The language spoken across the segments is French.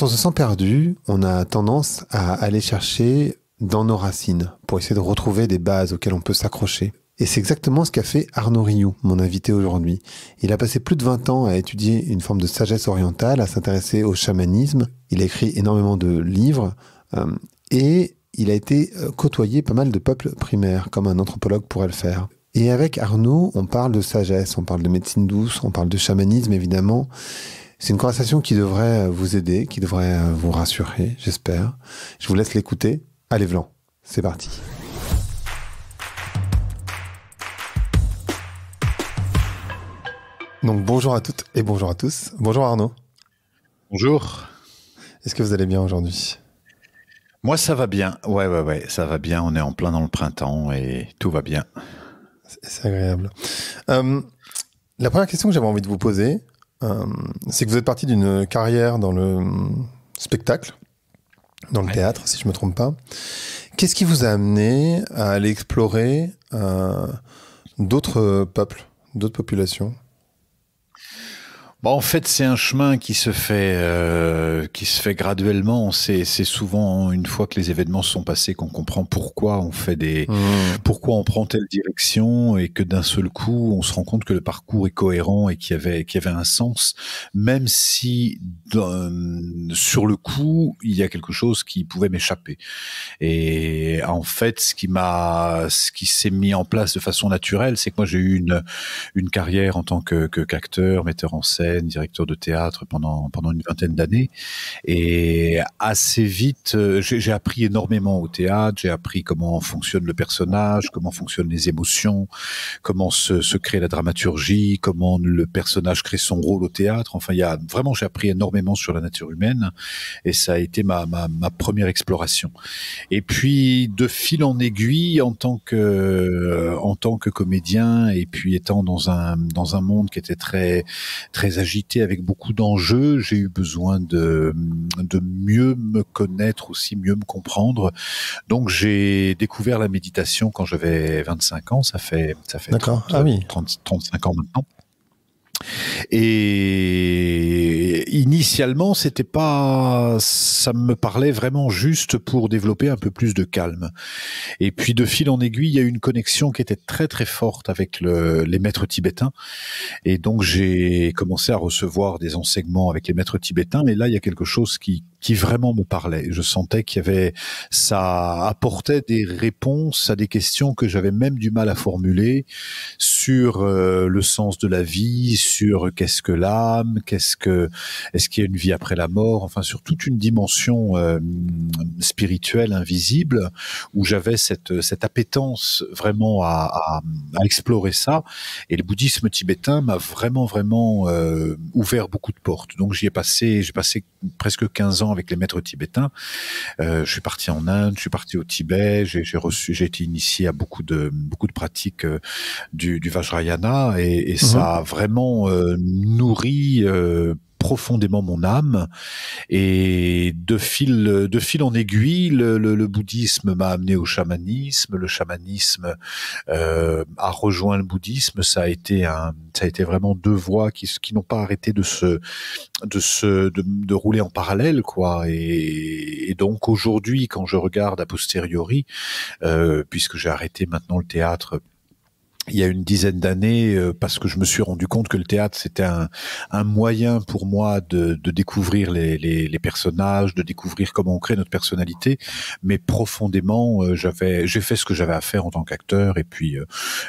Quand on se sent perdu, on a tendance à aller chercher dans nos racines pour essayer de retrouver des bases auxquelles on peut s'accrocher. Et c'est exactement ce qu'a fait Arnaud Rioux, mon invité aujourd'hui. Il a passé plus de 20 ans à étudier une forme de sagesse orientale, à s'intéresser au chamanisme. Il a écrit énormément de livres et il a été côtoyé pas mal de peuples primaires, comme un anthropologue pourrait le faire. Et avec Arnaud, on parle de sagesse, on parle de médecine douce, on parle de chamanisme évidemment. C'est une conversation qui devrait vous aider, qui devrait vous rassurer, j'espère. Je vous laisse l'écouter. Allez, Vlan, c'est parti. Donc bonjour à toutes et bonjour à tous. Bonjour Arnaud. Bonjour. Est-ce que vous allez bien aujourd'hui ? Moi ça va bien, ouais, ça va bien, on est en plein dans le printemps et tout va bien. C'est agréable. La première question que j'avais envie de vous poser, c'est que vous êtes parti d'une carrière dans le spectacle, dans le théâtre si je ne me trompe pas. Qu'est-ce qui vous a amené à aller explorer d'autres peuples, d'autres populations ? En fait, c'est un chemin qui se fait graduellement. C'est souvent une fois que les événements sont passés qu'on comprend pourquoi on fait pourquoi on prend telle direction et que d'un seul coup on se rend compte que le parcours est cohérent et qu'il y avait un sens, même si sur le coup il y a quelque chose qui pouvait m'échapper. Et en fait, ce qui s'est mis en place de façon naturelle, c'est que moi j'ai eu une carrière en tant qu'acteur, metteur en scène, directeur de théâtre pendant une vingtaine d'années, et assez vite j'ai appris énormément au théâtre. J'ai appris comment fonctionne le personnage, comment fonctionnent les émotions, comment se crée la dramaturgie, comment le personnage crée son rôle au théâtre. Enfin, j'ai appris énormément sur la nature humaine et ça a été ma première exploration. Et puis de fil en aiguille, en tant que comédien, et puis étant dans un monde qui était très très agité avec beaucoup d'enjeux, j'ai eu besoin de mieux me connaître aussi, mieux me comprendre. Donc j'ai découvert la méditation quand j'avais 25 ans, ça fait 35 ans maintenant. Et initialement, ça me parlait vraiment juste pour développer un peu plus de calme. Et puis de fil en aiguille, il y a eu une connexion qui était très très forte avec les maîtres tibétains. Et donc j'ai commencé à recevoir des enseignements avec les maîtres tibétains. Et là, il y a quelque chose qui vraiment me parlait. Je sentais ça apportait des réponses à des questions que j'avais même du mal à formuler sur le sens de la vie, sur qu'est-ce que l'âme, est-ce qu'il y a une vie après la mort, enfin sur toute une dimension spirituelle invisible où j'avais cette appétence vraiment à explorer ça. Et le bouddhisme tibétain m'a vraiment ouvert beaucoup de portes. Donc j'ai passé presque 15 ans avec les maîtres tibétains. Je suis parti en Inde, je suis parti au Tibet, j'ai été initié à beaucoup de pratiques du Vajrayana et ça a vraiment nourri profondément mon âme. Et de fil en aiguille, le bouddhisme m'a amené au chamanisme. Le chamanisme a rejoint le bouddhisme. Ça a été vraiment deux voies qui n'ont pas arrêté de rouler en parallèle, quoi. Et donc aujourd'hui, quand je regarde a posteriori, puisque j'ai arrêté maintenant le théâtre il y a une dizaine d'années, parce que je me suis rendu compte que le théâtre c'était un moyen pour moi de découvrir les personnages, de découvrir comment on crée notre personnalité, mais profondément j'ai fait ce que j'avais à faire en tant qu'acteur et puis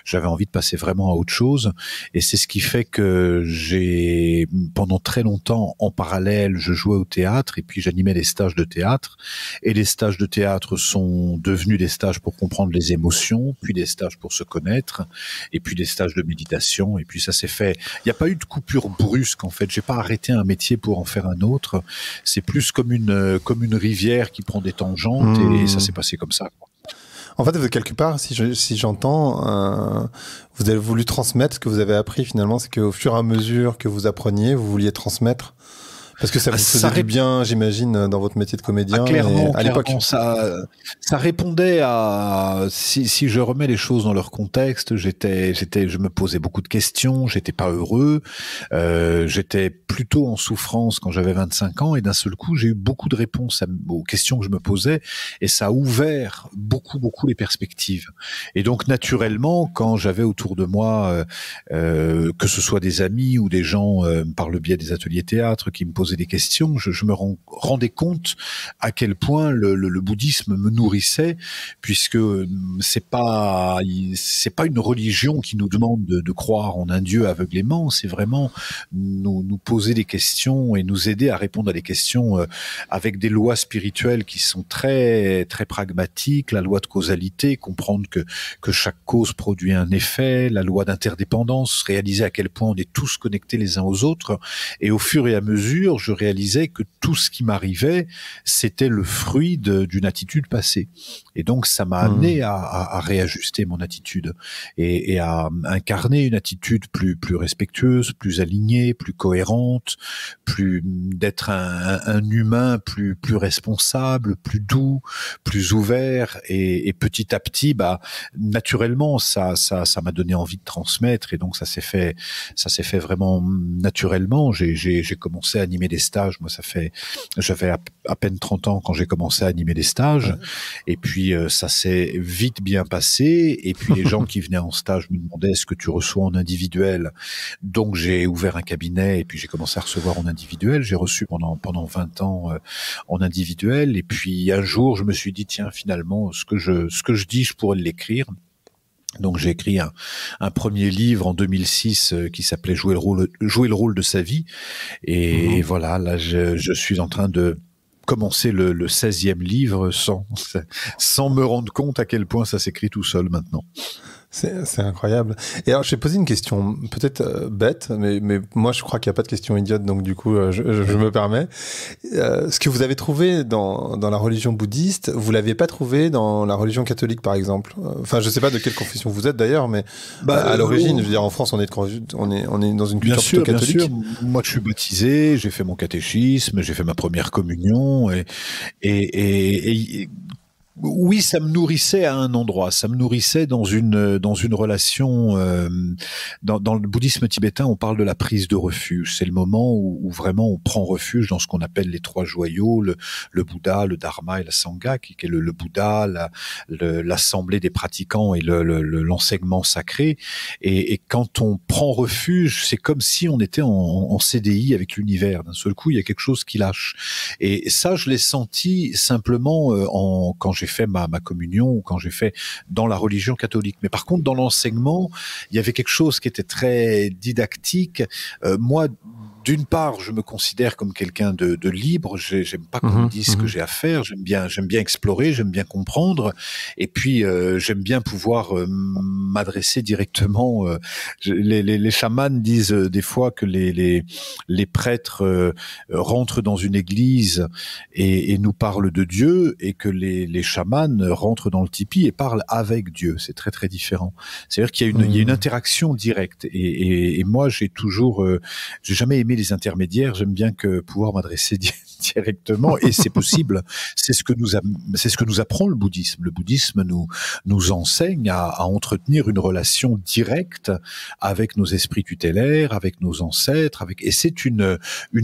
j'avais envie de passer vraiment à autre chose. Et c'est ce qui fait que j'ai pendant très longtemps en parallèle je jouais au théâtre et puis j'animais les stages de théâtre, et les stages de théâtre sont devenus des stages pour comprendre les émotions, puis des stages pour se connaître, et puis des stages de méditation, et puis ça s'est fait. Il n'y a pas eu de coupure brusque en fait. J'ai pas arrêté un métier pour en faire un autre. C'est plus comme une rivière qui prend des tangentes et ça s'est passé comme ça, quoi. En fait, quelque part, si j'entends, vous avez voulu transmettre ce que vous avez appris finalement, c'est qu'au fur et à mesure que vous appreniez, vous vouliez transmettre. Parce que ça vous faisait du bien, j'imagine, dans votre métier de comédien. Clairement, à l'époque. Ça répondait à, si je remets les choses dans leur contexte, je me posais beaucoup de questions, j'étais pas heureux, j'étais plutôt en souffrance quand j'avais 25 ans, et d'un seul coup, j'ai eu beaucoup de réponses aux questions que je me posais, et ça a ouvert beaucoup les perspectives. Et donc, naturellement, quand j'avais autour de moi, que ce soit des amis ou des gens, par le biais des ateliers théâtre, qui me posaient des questions, je me rendais compte à quel point le bouddhisme me nourrissait, puisque c'est pas une religion qui nous demande de croire en un Dieu aveuglément, c'est vraiment nous poser des questions et nous aider à répondre à des questions avec des lois spirituelles qui sont très très pragmatiques, la loi de causalité, comprendre que chaque cause produit un effet, la loi d'interdépendance, réaliser à quel point on est tous connectés les uns aux autres. Et au fur et à mesure, je réalisais que tout ce qui m'arrivait, c'était le fruit d'une attitude passée. Et donc, ça m'a amené à réajuster mon attitude et à incarner une attitude plus respectueuse, plus alignée, plus cohérente, d'être un humain plus responsable, plus doux, plus ouvert. Et petit à petit, naturellement, ça m'a donné envie de transmettre. Et donc, ça s'est fait vraiment naturellement. J'ai commencé à animer des stages. Moi, j'avais à peine 30 ans quand j'ai commencé à animer des stages. Et puis, ça s'est vite bien passé. Et puis, les gens qui venaient en stage me demandaient, est-ce que tu reçois en individuel? Donc, j'ai ouvert un cabinet et puis j'ai commencé à recevoir en individuel. J'ai reçu pendant 20 ans en individuel. Et puis, un jour, je me suis dit, tiens, finalement, ce que je dis, je pourrais l'écrire. Donc j'ai écrit un premier livre en 2006 qui s'appelait Jouer le rôle de sa vie. Et voilà, là je suis en train de commencer le 16e livre sans me rendre compte à quel point ça s'écrit tout seul maintenant. C'est incroyable. Et alors, je vais poser une question peut-être bête, mais moi, je crois qu'il n'y a pas de question idiote, donc du coup, je me permets. Ce que vous avez trouvé dans la religion bouddhiste, vous l'aviez pas trouvé dans la religion catholique, par exemple. Enfin, je sais pas de quelle confession vous êtes d'ailleurs, mais à l'origine, je veux dire, en France, on est dans une culture plutôt catholique. Bien sûr. Moi, je suis baptisé, j'ai fait mon catéchisme, j'ai fait ma première communion, et oui, ça me nourrissait à un endroit. Ça me nourrissait dans une relation. Dans le bouddhisme tibétain, on parle de la prise de refuge. C'est le moment où vraiment on prend refuge dans ce qu'on appelle les trois joyaux, le Bouddha, le Dharma et la Sangha, qui est le Bouddha, l'assemblée des pratiquants et l'enseignement sacré. Et quand on prend refuge, c'est comme si on était en CDI avec l'univers. D'un seul coup, il y a quelque chose qui lâche. Et ça, je l'ai senti simplement quand j'ai fait ma communion ou quand j'ai fait dans la religion catholique. Mais par contre, dans l'enseignement, il y avait quelque chose qui était très didactique. Moi, d'une part, je me considère comme quelqu'un de libre. J'aime pas qu'on me dise ce que j'ai à faire. J'aime bien explorer, j'aime bien comprendre. Et puis, j'aime bien pouvoir m'adresser directement. Les chamans disent des fois que les prêtres rentrent dans une église et nous parlent de Dieu, et que les chamans rentrent dans le tipi et parlent avec Dieu. C'est très très différent. C'est-à-dire qu'il y a une interaction directe. Et moi, j'ai jamais aimé les intermédiaires. J'aime bien pouvoir m'adresser directement, et c'est possible. C'est ce que nous apprend le bouddhisme. Le bouddhisme nous enseigne à entretenir une relation directe avec nos esprits tutélaires, avec nos ancêtres, et c'est une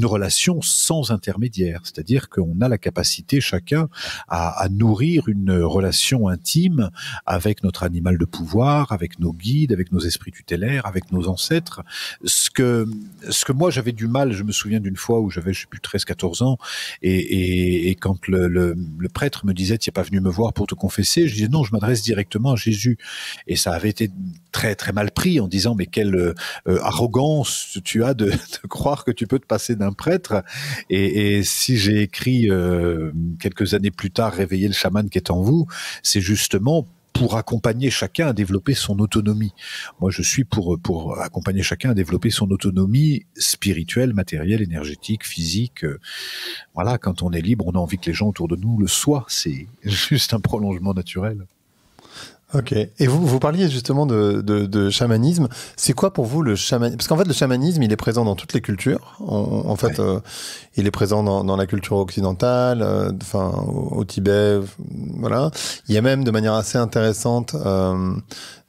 relation sans intermédiaire. C'est-à-dire qu'on a la capacité chacun à nourrir une relation intime avec notre animal de pouvoir, avec nos guides, avec nos esprits tutélaires, avec nos ancêtres. Ce que moi j'avais du mal, je me souviens d'une fois où j'avais, je sais plus, 13-14 ans, et quand le prêtre me disait, tu n'es pas venu me voir pour te confesser, je disais non, je m'adresse directement à Jésus. Et ça avait été très très mal pris, en disant mais quelle arrogance tu as de croire que tu peux te passer d'un prêtre. Et si j'ai écrit quelques années plus tard Réveiller le chaman qui est en vous, c'est justement pour accompagner chacun à développer son autonomie. Moi, je suis pour accompagner chacun à développer son autonomie spirituelle, matérielle, énergétique, physique. Voilà, quand on est libre, on a envie que les gens autour de nous le soient. C'est juste un prolongement naturel. Ok. Et vous parliez justement de chamanisme. C'est quoi pour vous le chamanisme? Parce qu'en fait, le chamanisme, il est présent dans toutes les cultures. En fait, Ouais. il est présent dans la culture occidentale, enfin, au Tibet, voilà. Il y a même, de manière assez intéressante,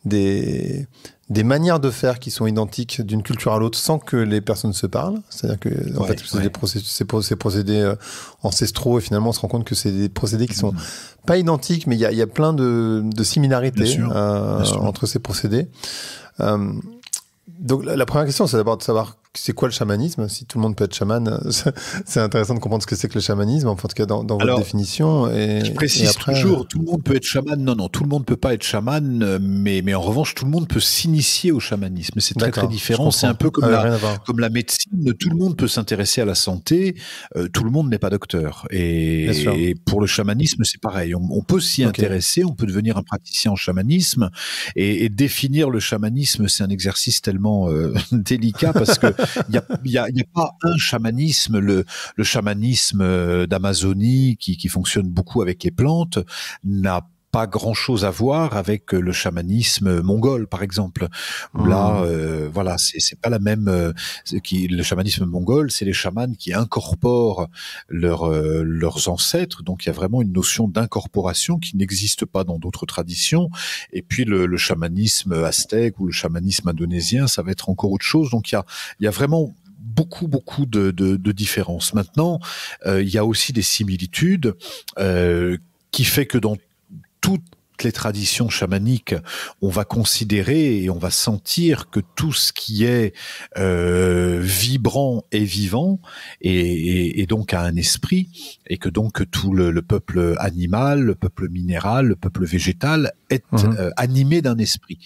des des manières de faire qui sont identiques d'une culture à l'autre sans que les personnes se parlent. C'est-à-dire que, en fait, c'est des procédés, ces procédés ancestraux, et finalement, on se rend compte que c'est des procédés qui sont pas identiques, mais il y a plein de similarités Bien sûr. entre ces procédés. Donc, la première question, c'est d'abord de savoir c'est quoi le chamanisme. Si tout le monde peut être chaman, c'est intéressant de comprendre ce que c'est que le chamanisme, enfin, en tout cas dans votre définition. Je précise toujours, tout le monde peut être chaman. Non, tout le monde peut pas être chaman, mais en revanche, tout le monde peut s'initier au chamanisme. C'est très différent. C'est un peu comme la médecine. Tout le monde peut s'intéresser à la santé. Tout le monde n'est pas docteur. Et pour le chamanisme, c'est pareil. On peut s'y intéresser. On peut devenir un praticien en chamanisme. Et définir le chamanisme, c'est un exercice tellement délicat parce que il y a pas un chamanisme. Le chamanisme d'Amazonie qui fonctionne beaucoup avec les plantes n'a pas grand-chose à voir avec le chamanisme mongol, par exemple. Là, voilà, c'est pas la même. Le chamanisme mongol, c'est les chamans qui incorporent leurs ancêtres. Donc, il y a vraiment une notion d'incorporation qui n'existe pas dans d'autres traditions. Et puis, le chamanisme aztèque ou le chamanisme indonésien, ça va être encore autre chose. Donc, il y a vraiment beaucoup de différences. Maintenant, il y a aussi des similitudes qui fait que dans toutes les traditions chamaniques, on va considérer et on va sentir que tout ce qui est vibrant est vivant et donc a un esprit, et que donc tout le peuple animal, le peuple minéral, le peuple végétal est animé d'un esprit.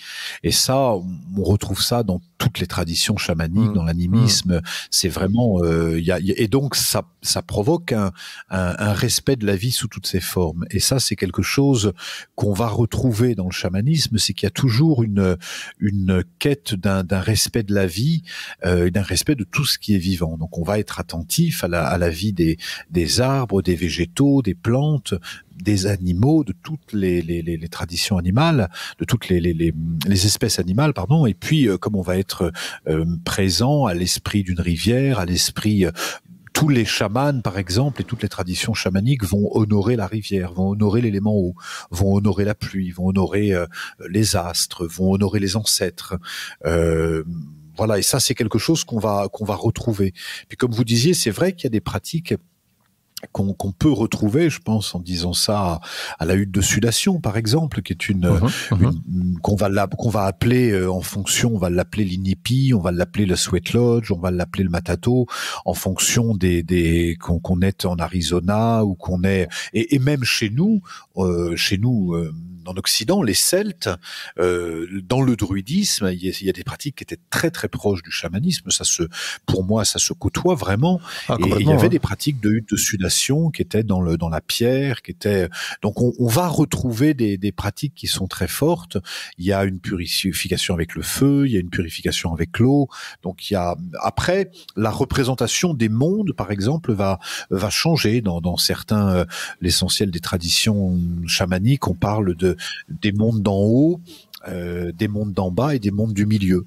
Et ça, on retrouve ça dans toutes les traditions chamaniques, dans l'animisme. C'est vraiment et donc ça provoque un respect de la vie sous toutes ses formes. Et ça, c'est quelque chose qu'on va retrouver dans le chamanisme, c'est qu'il y a toujours une quête d'un respect de la vie, d'un respect de tout ce qui est vivant. Donc on va être attentif à la vie des arbres, des végétaux, des plantes, des animaux, de toutes les traditions animales, de toutes les espèces animales, pardon. Et puis, comme on va être présent à l'esprit d'une rivière, à l'esprit tous les chamans, par exemple, et toutes les traditions chamaniques vont honorer la rivière, vont honorer l'élément eau, vont honorer la pluie, vont honorer les astres, vont honorer les ancêtres. Voilà, et ça, c'est quelque chose qu'on va retrouver. Puis, comme vous disiez, c'est vrai qu'il y a des pratiques qu'on peut retrouver, je pense, en disant ça à la hutte de sudation, par exemple, qui est qu'on va appeler en fonction, on va l'appeler l'inipi, on va l'appeler le sweat lodge, on va l'appeler le matato, en fonction qu'on est en Arizona ou qu'on est, et même chez nous en Occident, les Celtes, dans le druidisme, il y a des pratiques qui étaient très très proches du chamanisme. Pour moi, ça se côtoie vraiment. Et il y avait des pratiques de hutte de sudation qui étaient dans la pierre, donc on va retrouver des pratiques qui sont très fortes. Il y a une purification avec le feu, il y a une purification avec l'eau. Donc après la représentation des mondes, par exemple, va changer dans certains l'essentiel des traditions chamaniques. On parle des mondes d'en haut, des mondes d'en bas et des mondes du milieu.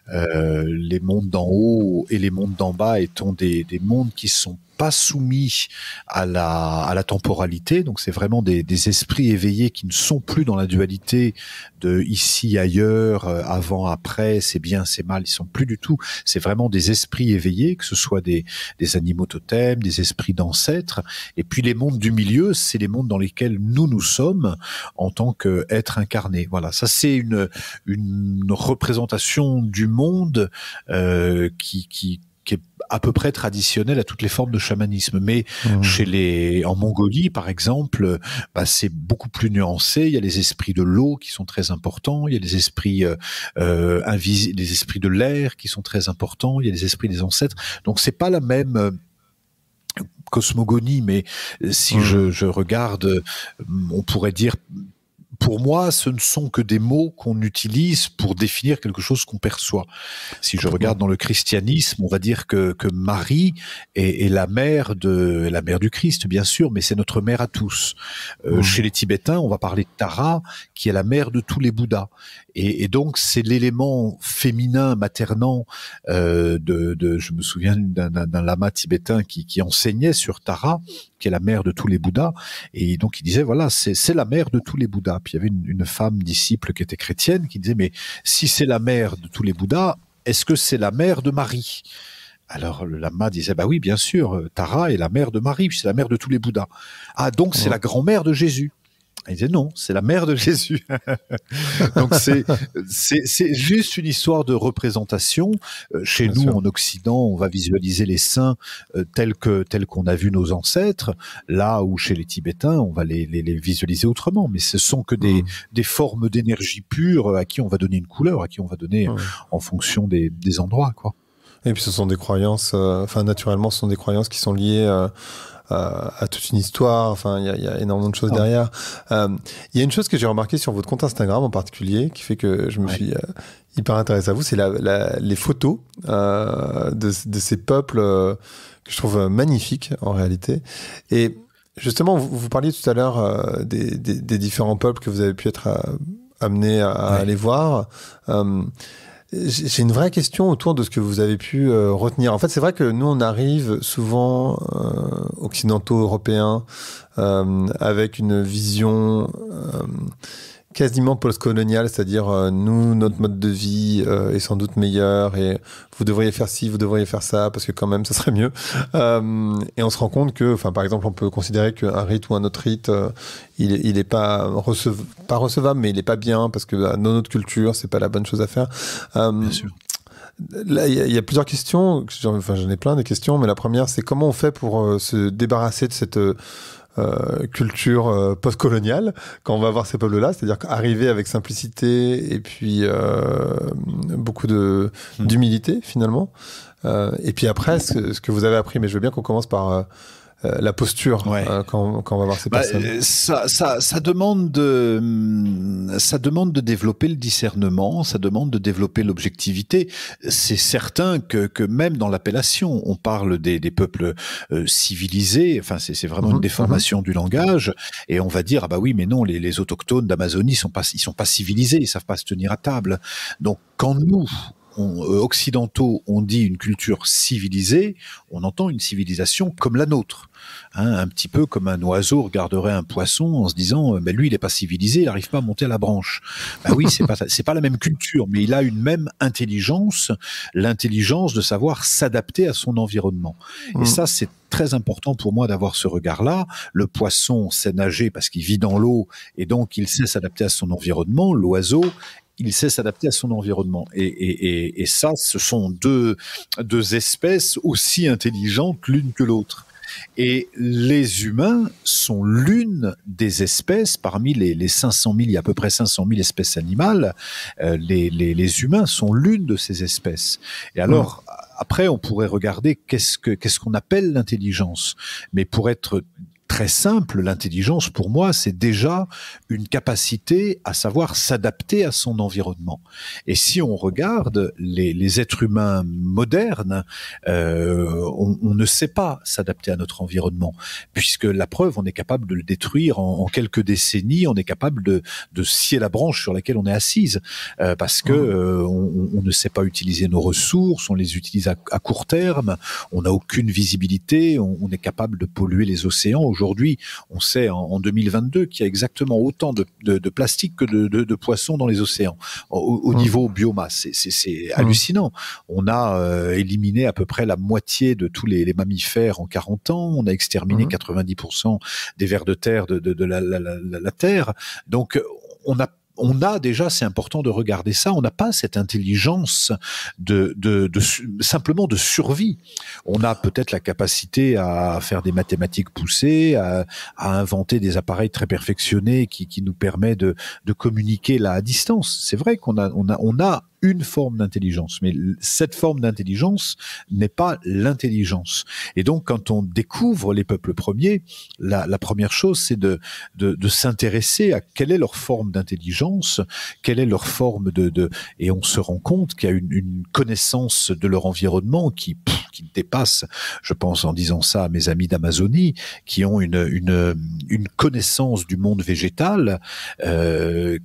Les mondes d'en haut et les mondes d'en bas étant des mondes qui sont pas soumis à la temporalité, donc c'est vraiment des esprits éveillés qui ne sont plus dans la dualité de ici, ailleurs, avant, après, c'est bien, c'est mal, ils sont plus du tout. C'est vraiment des esprits éveillés, que ce soit des animaux totems, des esprits d'ancêtres. Et puis les mondes du milieu, c'est les mondes dans lesquels nous sommes en tant qu'êtres incarnés. Voilà, ça c'est une représentation du monde qui est à peu près traditionnel à toutes les formes de chamanisme. Mais en Mongolie, par exemple, c'est beaucoup plus nuancé. Il y a les esprits de l'eau qui sont très importants. Il y a les esprits les esprits de l'air qui sont très importants. Il y a les esprits des ancêtres. Donc c'est pas la même cosmogonie, mais si je regarde, on pourrait dire, pour moi, ce ne sont que des mots qu'on utilise pour définir quelque chose qu'on perçoit. Si je regarde dans le christianisme, on va dire que Marie est la mère du Christ, bien sûr, mais c'est notre mère à tous. Chez les Tibétains, on va parler de Tara, qui est la mère de tous les Bouddhas. Et donc, c'est l'élément féminin, maternant, je me souviens d'un lama tibétain qui enseignait sur Tara, qui est la mère de tous les Bouddhas. Et donc, il disait, voilà, c'est la mère de tous les Bouddhas. Puis il y avait une femme disciple qui était chrétienne qui disait, mais si c'est la mère de tous les Bouddhas, est-ce que c'est la mère de Marie? Alors le lama disait, bah oui, bien sûr, Tara est la mère de Marie, c'est la mère de tous les Bouddhas. Ah, donc c'est la grand-mère de Jésus. Il disait non, c'est la mère de Jésus. Donc c'est juste une histoire de représentation. Chez nous, en Occident, on va visualiser les saints tels qu'on a vu nos ancêtres. Là où chez les Tibétains, on va les visualiser autrement. Mais ce sont que des formes d'énergie pure à qui on va donner une couleur, à qui on va donner en fonction des endroits, quoi. Et puis ce sont des croyances, naturellement, ce sont des croyances qui sont liées à toute une histoire. Enfin, il y a énormément de choses derrière. Il y a une chose que j'ai remarqué sur votre compte Instagram en particulier, qui fait que je me suis hyper intéressé à vous, c'est les photos de ces peuples que je trouve magnifiques en réalité. Et justement, vous parliez tout à l'heure des différents peuples que vous avez pu être amenés à aller voir. J'ai une vraie question autour de ce que vous avez pu retenir. En fait, c'est vrai que nous, on arrive souvent occidentaux, européens, avec une vision quasiment post-coloniale, c'est-à-dire nous, notre mode de vie est sans doute meilleur et vous devriez faire ci, vous devriez faire ça, parce que quand même, ça serait mieux. Et on se rend compte que, par exemple, on peut considérer qu'un rite ou un autre rite, il est pas recevable, mais il est pas bien, parce que dans notre culture, c'est pas la bonne chose à faire. Bien sûr. Là, il y a plusieurs questions. J'en ai plein des questions, mais la première, c'est comment on fait pour se débarrasser de cette culture post-coloniale quand on va voir ces peuples-là, c'est-à-dire arriver avec simplicité et puis beaucoup d'humilité finalement. Et puis après, ce que vous avez appris, mais je veux bien qu'on commence par la posture quand on va voir ces personnes. Ça demande de développer le discernement, ça demande de développer l'objectivité. C'est certain que même dans l'appellation, on parle des peuples civilisés. Enfin, c'est vraiment une déformation du langage. Et on va dire, ah bah oui, mais non, les autochtones d'Amazonie ils sont pas civilisés, ils savent pas se tenir à table. Donc, quand nous, occidentaux, on dit une culture civilisée, on entend une civilisation comme la nôtre. Un petit peu comme un oiseau regarderait un poisson en se disant lui il est pas civilisé, il n'arrive pas à monter à la branche. Bah oui, c'est pas la même culture, mais il a une même intelligence, l'intelligence de savoir s'adapter à son environnement. Et ça, c'est très important pour moi d'avoir ce regard-là. Le poisson sait nager parce qu'il vit dans l'eau et donc il sait s'adapter à son environnement. L'oiseau, il sait s'adapter à son environnement. Et ça, ce sont deux espèces aussi intelligentes l'une que l'autre. Et les humains sont l'une des espèces, parmi les 500 000, il y a à peu près 500 000 espèces animales, les humains sont l'une de ces espèces. Et alors, après, on pourrait regarder qu'est-ce qu'on appelle l'intelligence. Mais pour être très simple, l'intelligence, pour moi, c'est déjà une capacité à savoir s'adapter à son environnement. Et si on regarde les êtres humains modernes, on ne sait pas s'adapter à notre environnement, puisque la preuve, on est capable de le détruire en quelques décennies, on est capable de scier la branche sur laquelle on est assise, parce que on ne sait pas utiliser nos ressources, on les utilise à court terme, on n'a aucune visibilité, on est capable de polluer les océans. Aujourd'hui, on sait en 2022 qu'il y a exactement autant de plastique que de poissons dans les océans au niveau biomasse. C'est hallucinant. On a éliminé à peu près la moitié de tous les mammifères en 40 ans. On a exterminé 90% des vers de terre de la Terre. Donc, on a déjà, c'est important de regarder ça, on n'a pas cette intelligence simplement de survie. On a peut-être la capacité à faire des mathématiques poussées, à inventer des appareils très perfectionnés qui nous permettent de communiquer là à distance. C'est vrai qu'on a une forme d'intelligence, mais cette forme d'intelligence n'est pas l'intelligence. Et donc, quand on découvre les peuples premiers, la première chose, c'est de s'intéresser à quelle est leur forme d'intelligence, quelle est leur forme et on se rend compte qu'il y a une connaissance de leur environnement qui dépasse, je pense en disant ça à mes amis d'Amazonie, qui ont une connaissance du monde végétal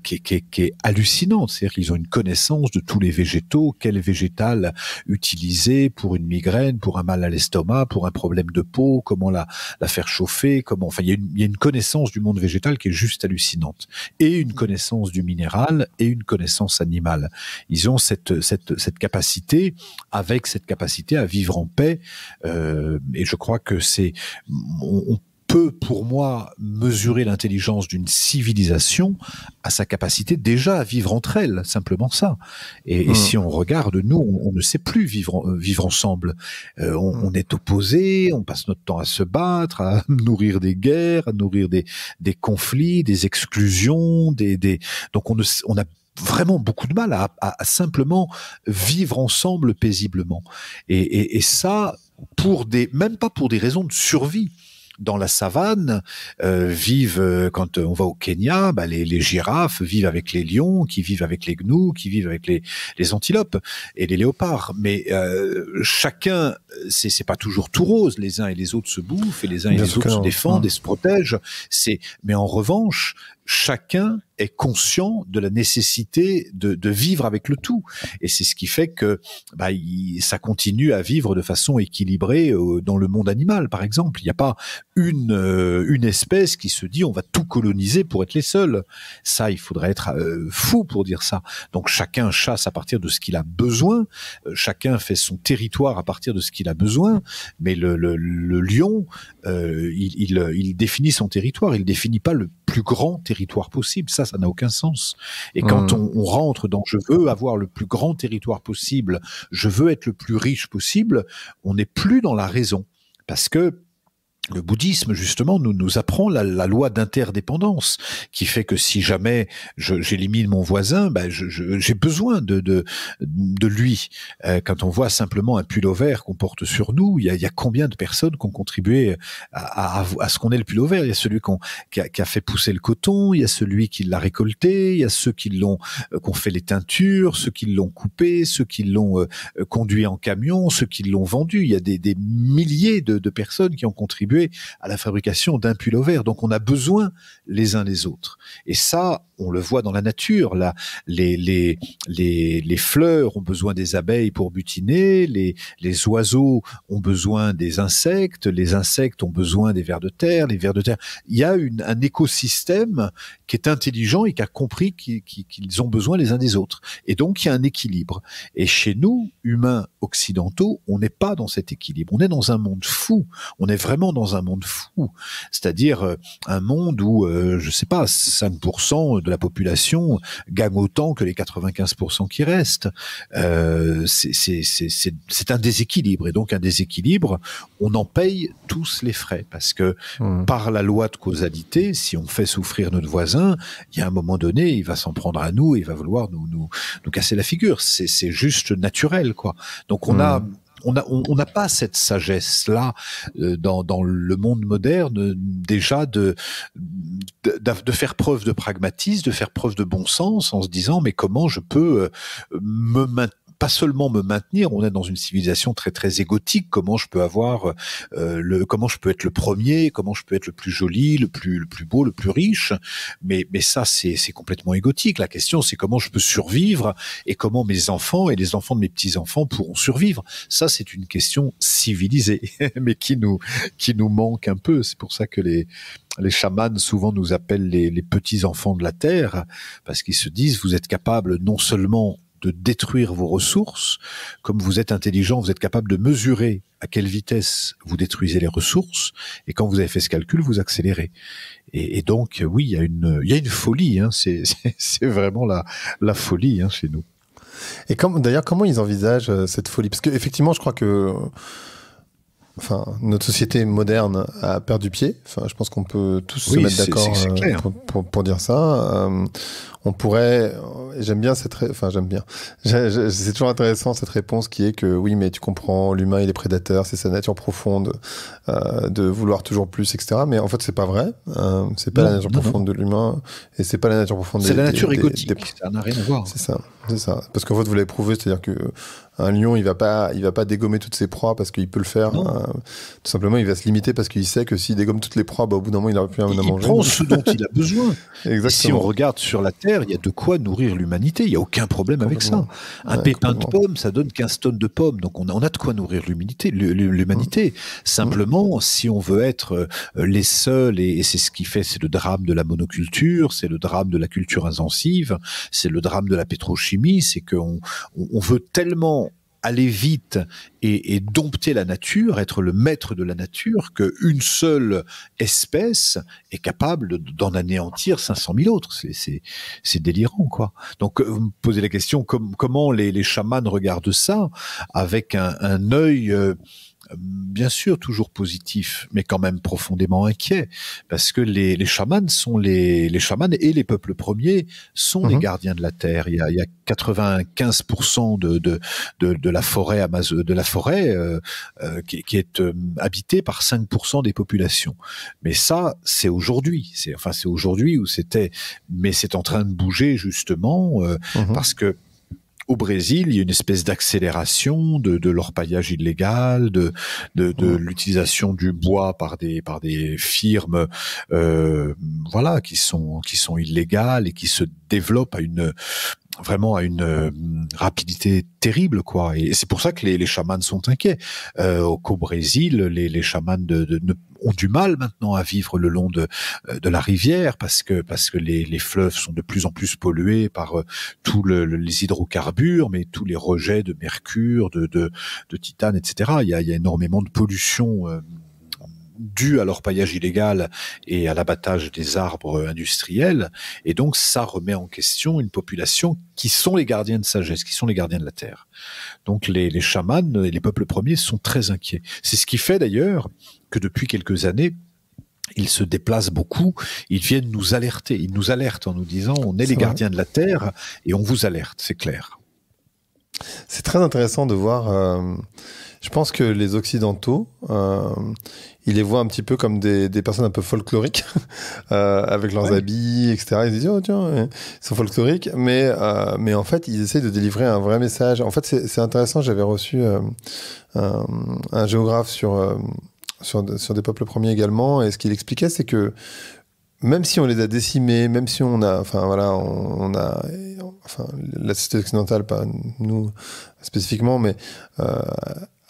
qui est hallucinante. C'est-à-dire qu'ils ont une connaissance de tous les végétaux, quel végétal utiliser pour une migraine, pour un mal à l'estomac, pour un problème de peau, comment la faire chauffer, enfin il y a une connaissance du monde végétal qui est juste hallucinante, et une connaissance du minéral et une connaissance animale. Ils ont cette capacité, avec cette capacité à vivre en paix, et je crois que on peut, pour moi, mesurer l'intelligence d'une civilisation à sa capacité déjà à vivre entre elles, simplement ça. Et si on regarde, nous, on ne sait plus vivre ensemble. On est opposés, on passe notre temps à se battre, à nourrir des guerres, à nourrir des conflits, des exclusions, donc on a vraiment beaucoup de mal à simplement vivre ensemble paisiblement. Et ça, même pas pour des raisons de survie. Dans la savane, quand on va au Kenya, les girafes vivent avec les lions, qui vivent avec les gnous, qui vivent avec les antilopes et les léopards. Mais chacun, c'est pas toujours tout rose. Les uns et les autres se bouffent, et les uns et les autres se défendent et se protègent. Mais en revanche, chacun est conscient de la nécessité de vivre avec le tout, et c'est ce qui fait que ça continue à vivre de façon équilibrée dans le monde animal, par exemple. Il n'y a pas une espèce qui se dit on va tout coloniser pour être les seuls. Ça, il faudrait être fou pour dire ça. Donc chacun chasse à partir de ce qu'il a besoin, chacun fait son territoire à partir de ce qu'il a besoin, mais le lion, il définit son territoire, il définit pas le plus grand territoire possible. Ça n'a aucun sens. Et quand on rentre dans je veux avoir le plus grand territoire possible, je veux être le plus riche possible, on n'est plus dans la raison. Parce que le bouddhisme, justement, nous apprend la loi d'interdépendance, qui fait que si jamais j'élimine mon voisin, j'ai besoin de lui. Quand on voit simplement un pull vert qu'on porte sur nous, il y a combien de personnes qui ont contribué à ce qu'on ait le pull vert? Il y a celui qui a fait pousser le coton, il y a celui qui l'a récolté, il y a ceux qui ont fait les teintures, ceux qui l'ont coupé, ceux qui l'ont conduit en camion, ceux qui l'ont vendu. Il y a des milliers de personnes qui ont contribué à la fabrication d'un pull vert. Donc on a besoin les uns des autres. Et ça, on le voit dans la nature. Là, les fleurs ont besoin des abeilles pour butiner, les oiseaux ont besoin des insectes, les insectes ont besoin des vers de terre, les vers de terre. Il y a un écosystème qui est intelligent et qui a compris qu'ils ont besoin les uns des autres. Et donc il y a un équilibre. Et chez nous, humains occidentaux, on n'est pas dans cet équilibre. On est dans un monde fou. On est vraiment dans un monde fou. C'est-à-dire un monde où, 5% de la population gagne autant que les 95% qui restent. C'est un déséquilibre. Et donc un déséquilibre, on en paye tous les frais. Parce que par la loi de causalité, si on fait souffrir notre voisin, il y a un moment donné, il va s'en prendre à nous et il va vouloir nous casser la figure. C'est juste naturel, quoi. Donc on n'a pas cette sagesse-là dans le monde moderne, déjà de faire preuve de pragmatisme, de faire preuve de bon sens, en se disant mais comment je peux pas seulement me maintenir, on est dans une civilisation très très égotique, comment je peux avoir comment je peux être le premier, comment je peux être le plus joli, le plus beau, le plus riche, mais ça c'est complètement égotique. La question c'est comment je peux survivre et comment mes enfants et les enfants de mes petits-enfants pourront survivre. Ça c'est une question civilisée mais qui nous manque un peu. C'est pour ça que les chamans souvent nous appellent les petits-enfants de la terre, parce qu'ils se disent vous êtes capables non seulement de détruire vos ressources, comme vous êtes intelligent, vous êtes capable de mesurer à quelle vitesse vous détruisez les ressources, et quand vous avez fait ce calcul, vous accélérez. Et donc, oui, il y a une folie, hein, c'est vraiment la folie hein, chez nous. Et d'ailleurs, comment ils envisagent cette folie? Parce qu'effectivement, je crois que enfin, notre société moderne a perdu pied. Enfin, je pense qu'on peut tous se mettre d'accord pour dire ça. On pourrait, j'aime bien j'aime bien. C'est toujours intéressant cette réponse qui est que oui, mais tu comprends, l'humain il est prédateur, c'est sa nature profonde de vouloir toujours plus, etc. Mais en fait, c'est pas vrai. C'est pas la nature profonde de l'humain et c'est pas la nature profonde. C'est la nature égotique. Ça n'a rien à voir. C'est ça. Parce qu'en fait, vous l'avez prouvé, c'est-à-dire que un lion, il va pas dégommer toutes ses proies parce qu'il peut le faire. Tout simplement, il va se limiter parce qu'il sait que s'il dégomme toutes les proies, au bout d'un moment, il n'aura plus rien à manger. Il prend ce dont il a besoin. Exactement. Et si on regarde sur la Terre, il y a de quoi nourrir l'humanité. Il n'y a aucun problème avec ça. Un pépin de pomme, ça donne 15 tonnes de pommes. Donc on a de quoi nourrir l'humanité. Simplement, si on veut être les seuls, et c'est ce qui fait, c'est le drame de la monoculture, c'est le drame de la culture intensive, c'est le drame de la pétrochimie, c'est qu'on veut tellement aller vite et dompter la nature, être le maître de la nature, qu'une seule espèce est capable d'en anéantir 500 000 autres. C'est délirant, quoi. Donc, vous me posez la question, comment les chamans regardent ça avec un œil... bien sûr, toujours positif, mais quand même profondément inquiet, parce que les chamans sont les chamans et les peuples premiers sont les gardiens de la terre. Il y a 95% de la forêt qui est habitée par 5% des populations. Mais ça, c'est aujourd'hui. C'est aujourd'hui où c'était, mais c'est en train de bouger justement parce que au Brésil, il y a une espèce d'accélération de l'orpaillage illégal, de l'utilisation du bois par des firmes, voilà, qui sont illégales et qui se développent vraiment à une rapidité terrible, quoi. Et c'est pour ça que les chamans sont inquiets. Qu'au Brésil, les chamans ont du mal maintenant à vivre le long de la rivière parce que les fleuves sont de plus en plus pollués par tous les hydrocarbures, mais tous les rejets de mercure, de titane, etc. Il y a énormément de pollution dû à l'orpaillage illégal et à l'abattage des arbres industriels. Et donc, ça remet en question une population qui sont les gardiens de sagesse, qui sont les gardiens de la terre. Donc, les chamans et les peuples premiers sont très inquiets. C'est ce qui fait d'ailleurs que depuis quelques années, ils se déplacent beaucoup, ils viennent nous alerter. Ils nous alertent en nous disant, on est les gardiens de la terre et on vous alerte, c'est clair. C'est très intéressant de voir... je pense que les Occidentaux, ils les voient un petit peu comme des personnes un peu folkloriques, avec leurs habits, etc. Ils se disent, oh tiens, ils sont folkloriques, mais en fait, ils essaient de délivrer un vrai message. En fait, c'est intéressant, j'avais reçu un géographe sur des peuples premiers également, et ce qu'il expliquait, c'est que même si on les a décimés, même si on a, la société occidentale, pas nous spécifiquement, mais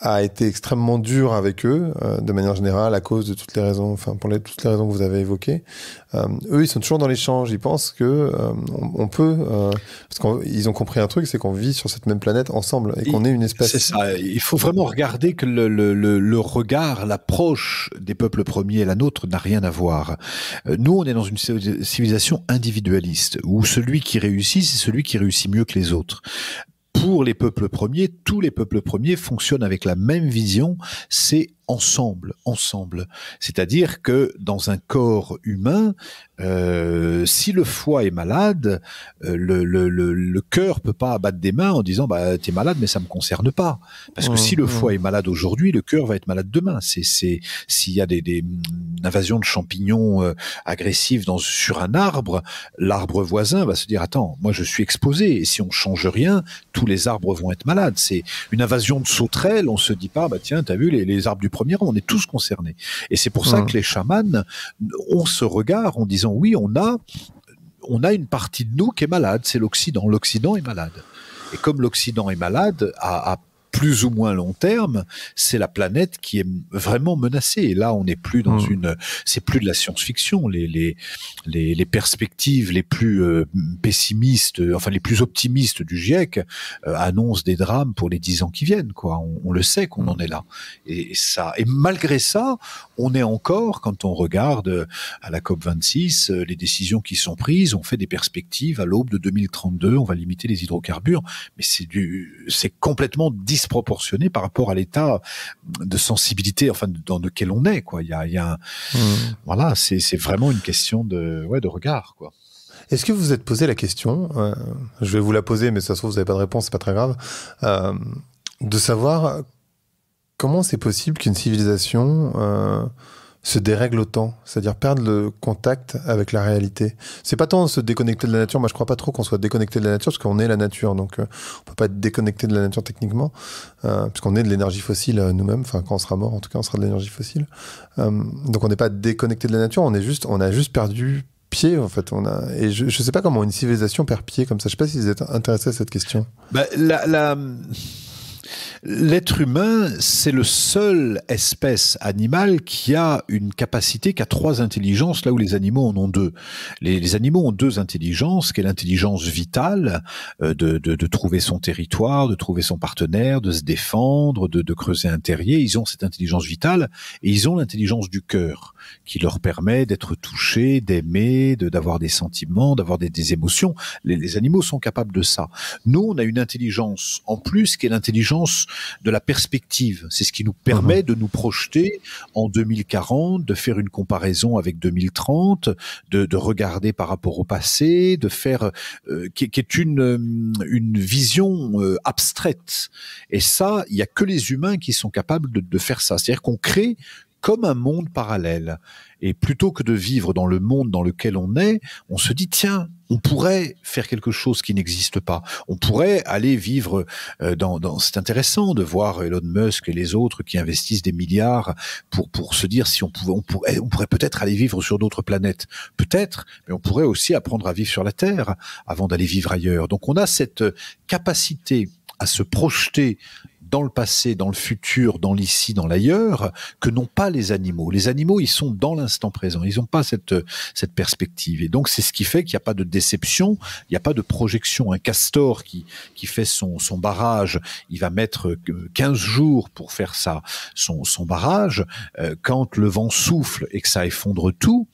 a été extrêmement dur avec eux, de manière générale, à cause de toutes les raisons, toutes les raisons que vous avez évoquées. Eux, ils sont toujours dans l'échange. Ils pensent que on peut, parce qu'ils ont compris un truc, c'est qu'on vit sur cette même planète ensemble et qu'on est une espèce. C'est ça. Il faut vraiment regarder que le regard, l'approche des peuples premiers et la nôtre n'a rien à voir. Nous, on est dans une civilisation individualiste où celui qui réussit, c'est celui qui réussit mieux que les autres. Pour les peuples premiers, tous les peuples premiers fonctionnent avec la même vision, c'est ensemble. C'est-à-dire que dans un corps humain, si le foie est malade, le cœur peut pas abattre des mains en disant bah t'es malade mais ça me concerne pas. Parce que si le foie est malade aujourd'hui, le cœur va être malade demain. S'il y a des invasions de champignons agressives sur un arbre, l'arbre voisin va se dire attends, moi je suis exposé et si on change rien, tous les arbres vont être malades. C'est une invasion de sauterelles, on se dit pas bah tiens t'as vu les arbres du premier rang, on est tous concernés. Et c'est pour ça que les chamans ont ce regard en disant oui, on a une partie de nous qui est malade, c'est l'Occident. L'Occident est malade. Et comme l'Occident est malade, à plus ou moins long terme, c'est la planète qui est vraiment menacée. Et là, on n'est plus dans c'est plus de la science-fiction. Les perspectives les plus pessimistes, enfin les plus optimistes du GIEC annoncent des drames pour les 10 ans qui viennent, quoi. On le sait qu'on en est là. Et malgré ça, on est encore, quand on regarde à la COP26, les décisions qui sont prises, on fait des perspectives à l'aube de 2032, on va limiter les hydrocarbures, mais c'est complètement dissocié disproportionné par rapport à l'état de sensibilité, enfin, dans lequel on est, quoi. Il y a voilà, c'est vraiment une question de regard, quoi. Est-ce que vous vous êtes posé la question, je vais vous la poser, mais ça se trouve, vous n'avez pas de réponse, c'est pas très grave, de savoir comment c'est possible qu'une civilisation se dérègle autant, c'est-à-dire perdre le contact avec la réalité. C'est pas tant se déconnecter de la nature, moi je crois pas trop qu'on soit déconnecté de la nature, parce qu'on est la nature, donc on peut pas être déconnecté de la nature techniquement, puisqu'on est de l'énergie fossile nous-mêmes, enfin quand on sera mort, en tout cas on sera de l'énergie fossile. Donc on n'est pas déconnecté de la nature, on a juste perdu pied, en fait. Et je sais pas comment une civilisation perd pied comme ça. Je sais pas si vous êtes intéressé à cette question. Bah, l'être humain, c'est le seul espèce animale qui a une capacité, qui a 3 intelligences, là où les animaux en ont 2. Les animaux ont 2 intelligences, qui est l'intelligence vitale, de trouver son territoire, de trouver son partenaire, de se défendre, de creuser un terrier. Ils ont cette intelligence vitale, et ils ont l'intelligence du cœur, qui leur permet d'être touchés, d'aimer, d'avoir des sentiments, d'avoir des émotions. Les animaux sont capables de ça. Nous, on a une intelligence en plus, qui est l'intelligence de la perspective. C'est ce qui nous permet de nous projeter en 2040, de faire une comparaison avec 2030, de regarder par rapport au passé, de faire qui est une vision abstraite. Et ça, il y a que les humains qui sont capables de faire ça. C'est-à-dire qu'on crée comme un monde parallèle. Et plutôt que de vivre dans le monde dans lequel on est, on se dit, tiens, on pourrait faire quelque chose qui n'existe pas. On pourrait aller vivre c'est intéressant de voir Elon Musk et les autres qui investissent des milliards pour se dire si on pourrait peut-être aller vivre sur d'autres planètes. Peut-être, mais on pourrait aussi apprendre à vivre sur la Terre avant d'aller vivre ailleurs. Donc on a cette capacité à se projeter dans le passé, dans le futur, dans l'ici, dans l'ailleurs, que n'ont pas les animaux. Les animaux, ils sont dans l'instant présent. Ils n'ont pas cette perspective. Et donc, c'est ce qui fait qu'il n'y a pas de déception, il n'y a pas de projection. Un castor qui fait son barrage, il va mettre 15 jours pour faire son barrage. Quand le vent souffle et que ça effondre tout,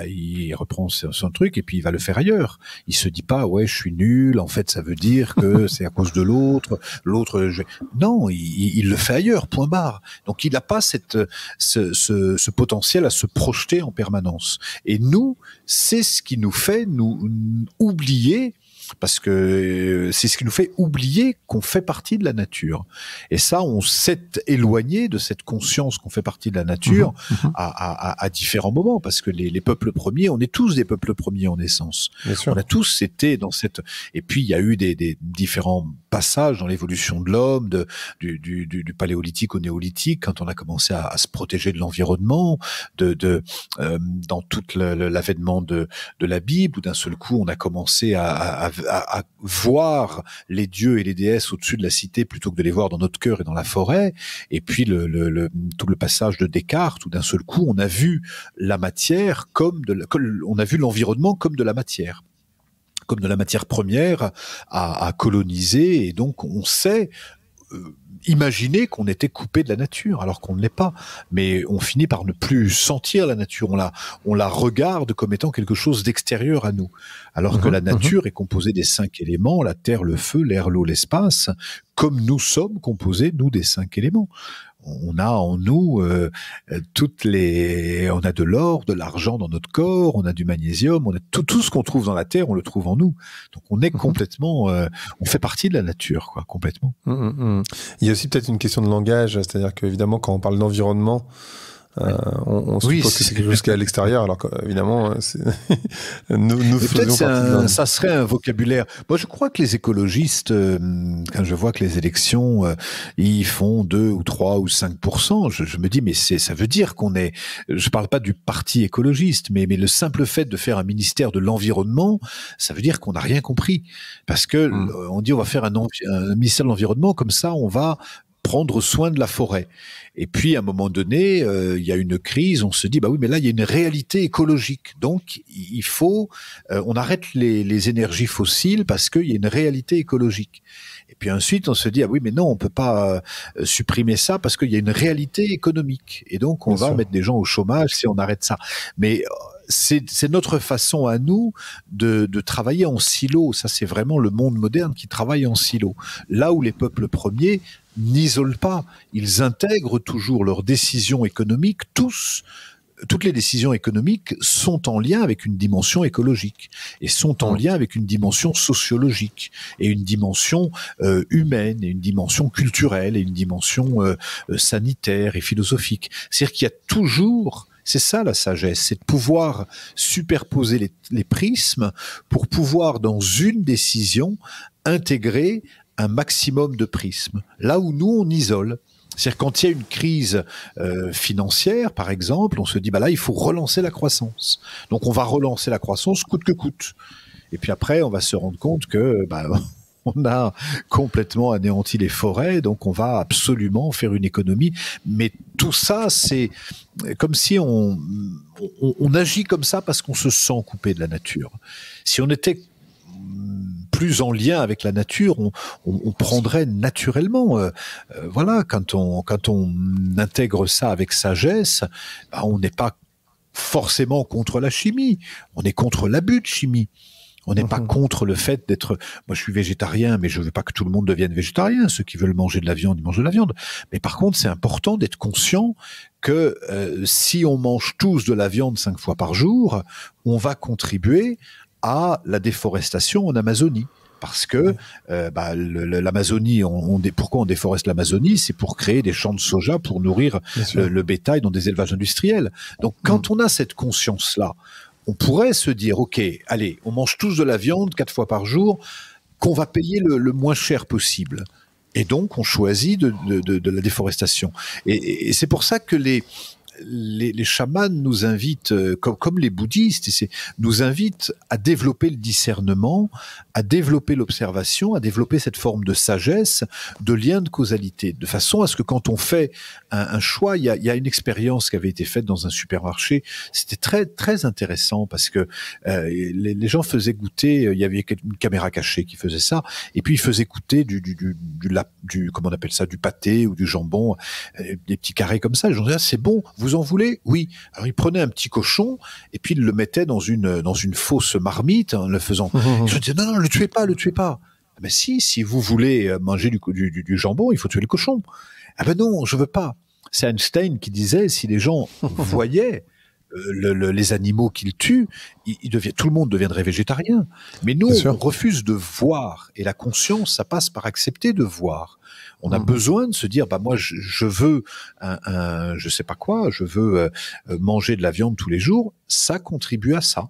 il reprend son truc et puis il va le faire ailleurs. Il se dit pas je suis nul, en fait ça veut dire que c'est à cause de l'autre non, il le fait ailleurs, point barre. Donc il n'a pas ce potentiel à se projeter en permanence. Et nous, c'est ce qui nous fait nous oublier, parce que c'est ce qui nous fait oublier qu'on fait partie de la nature. Et ça, on s'est éloigné de cette conscience qu'on fait partie de la nature à différents moments, parce que les peuples premiers, on est tous des peuples premiers en essence. On a tous été dans cette... Et puis, il y a eu des différents passages dans l'évolution de l'homme, du paléolithique au néolithique, quand on a commencé à se protéger de l'environnement, dans tout l'avènement de la Bible, où d'un seul coup, on a commencé à voir les dieux et les déesses au-dessus de la cité plutôt que de les voir dans notre cœur et dans la forêt. Et puis tout le passage de Descartes, où d'un seul coup on a vu la matière on a vu l'environnement comme de la matière première à coloniser. Et donc on sait imaginer qu'on était coupé de la nature, alors qu'on ne l'est pas. Mais on finit par ne plus sentir la nature. On la regarde comme étant quelque chose d'extérieur à nous. Alors que la nature est composée des 5 éléments, la terre, le feu, l'air, l'eau, l'espace, comme nous sommes composés, nous, des 5 éléments. On a en nous on a de l'or, de l'argent dans notre corps, on a du magnésium, on a tout ce qu'on trouve dans la terre, on le trouve en nous. Donc on est complètement, on fait partie de la nature, quoi, complètement. Il y a aussi peut-être une question de langage, c'est-à-dire qu'évidemment quand on parle d'environnement, on suppose que c'est quelque chose qui est à l'extérieur, alors qu'évidemment, nous faisons partie ça serait un vocabulaire. Moi, je crois que les écologistes, quand je vois que les élections, ils font 2 ou 3 ou 5%, je me dis, mais ça veut dire qu'on est, je parle pas du parti écologiste, mais le simple fait de faire un ministère de l'environnement, ça veut dire qu'on n'a rien compris. Parce que, on dit, on va faire un ministère de l'environnement, comme ça, on va prendre soin de la forêt. Et puis, à un moment donné, il y a une crise, on se dit, bah oui, mais là, il y a une réalité écologique. Donc, il faut, on arrête les énergies fossiles parce qu'il y a une réalité écologique. Et puis ensuite, on se dit, ah oui, mais non, on peut pas supprimer ça parce qu'il y a une réalité économique. Et donc, on va mettre des gens au chômage si on arrête ça. Mais c'est notre façon à nous de travailler en silo. Ça, c'est vraiment le monde moderne qui travaille en silo. Là où les peuples premiers n'isolent pas, ils intègrent toujours leurs décisions économiques, toutes les décisions économiques sont en lien avec une dimension écologique et sont en lien avec une dimension sociologique et une dimension humaine et une dimension culturelle et une dimension sanitaire et philosophique. C'est-à-dire qu'il y a toujours, c'est ça la sagesse, c'est de pouvoir superposer les prismes pour pouvoir dans une décision intégrer un maximum de prismes. Là où nous on isole. C'est-à-dire quand il y a une crise financière, par exemple, on se dit là il faut relancer la croissance. Donc on va relancer la croissance coûte que coûte. Et puis après on va se rendre compte que on a complètement anéanti les forêts, donc on va absolument faire une économie. Mais tout ça, c'est comme si on agit comme ça parce qu'on se sent coupé de la nature. Si on était plus en lien avec la nature, on prendrait naturellement. Voilà, quand on intègre ça avec sagesse, on n'est pas forcément contre la chimie, on est contre l'abus de chimie. On n'est pas contre le fait d'être... Moi, je suis végétarien, mais je veux pas que tout le monde devienne végétarien. Ceux qui veulent manger de la viande, ils mangent de la viande. Mais par contre, c'est important d'être conscient que si on mange tous de la viande 5 fois par jour, on va contribuer à la déforestation en Amazonie. Parce que l'Amazonie, pourquoi on déforeste l'Amazonie? C'est pour créer des champs de soja pour nourrir le bétail dans des élevages industriels. Donc, quand on a cette conscience-là, on pourrait se dire, OK, allez, on mange tous de la viande 4 fois par jour, qu'on va payer le moins cher possible. Et donc, on choisit de la déforestation. Et c'est pour ça que les chamans nous invitent, comme les bouddhistes, nous invitent à développer le discernement, à développer l'observation, à développer cette forme de sagesse, de lien de causalité, de façon à ce que quand on fait un choix, il y a une expérience qui avait été faite dans un supermarché, c'était très très intéressant parce que les gens faisaient goûter, il y avait une caméra cachée qui faisait ça, et puis ils faisaient goûter du comment on appelle ça, du pâté ou du jambon, des petits carrés comme ça. Les gens disaient, c'est bon, vous en voulez? Oui. Alors il prenait un petit cochon et puis il le mettait dans une fausse marmite en le faisant. Je disais non, le tuez pas. Mais si vous voulez manger du jambon, il faut tuer le cochon. Ah ben non, je veux pas. C'est Einstein qui disait si les gens voyaient les animaux qu'ils tuent, tout le monde deviendrait végétarien. Mais nous, on refuse de voir. Et la conscience, ça passe par accepter de voir. On a besoin de se dire, moi, je veux je sais pas quoi, je veux manger de la viande tous les jours. Ça contribue à ça.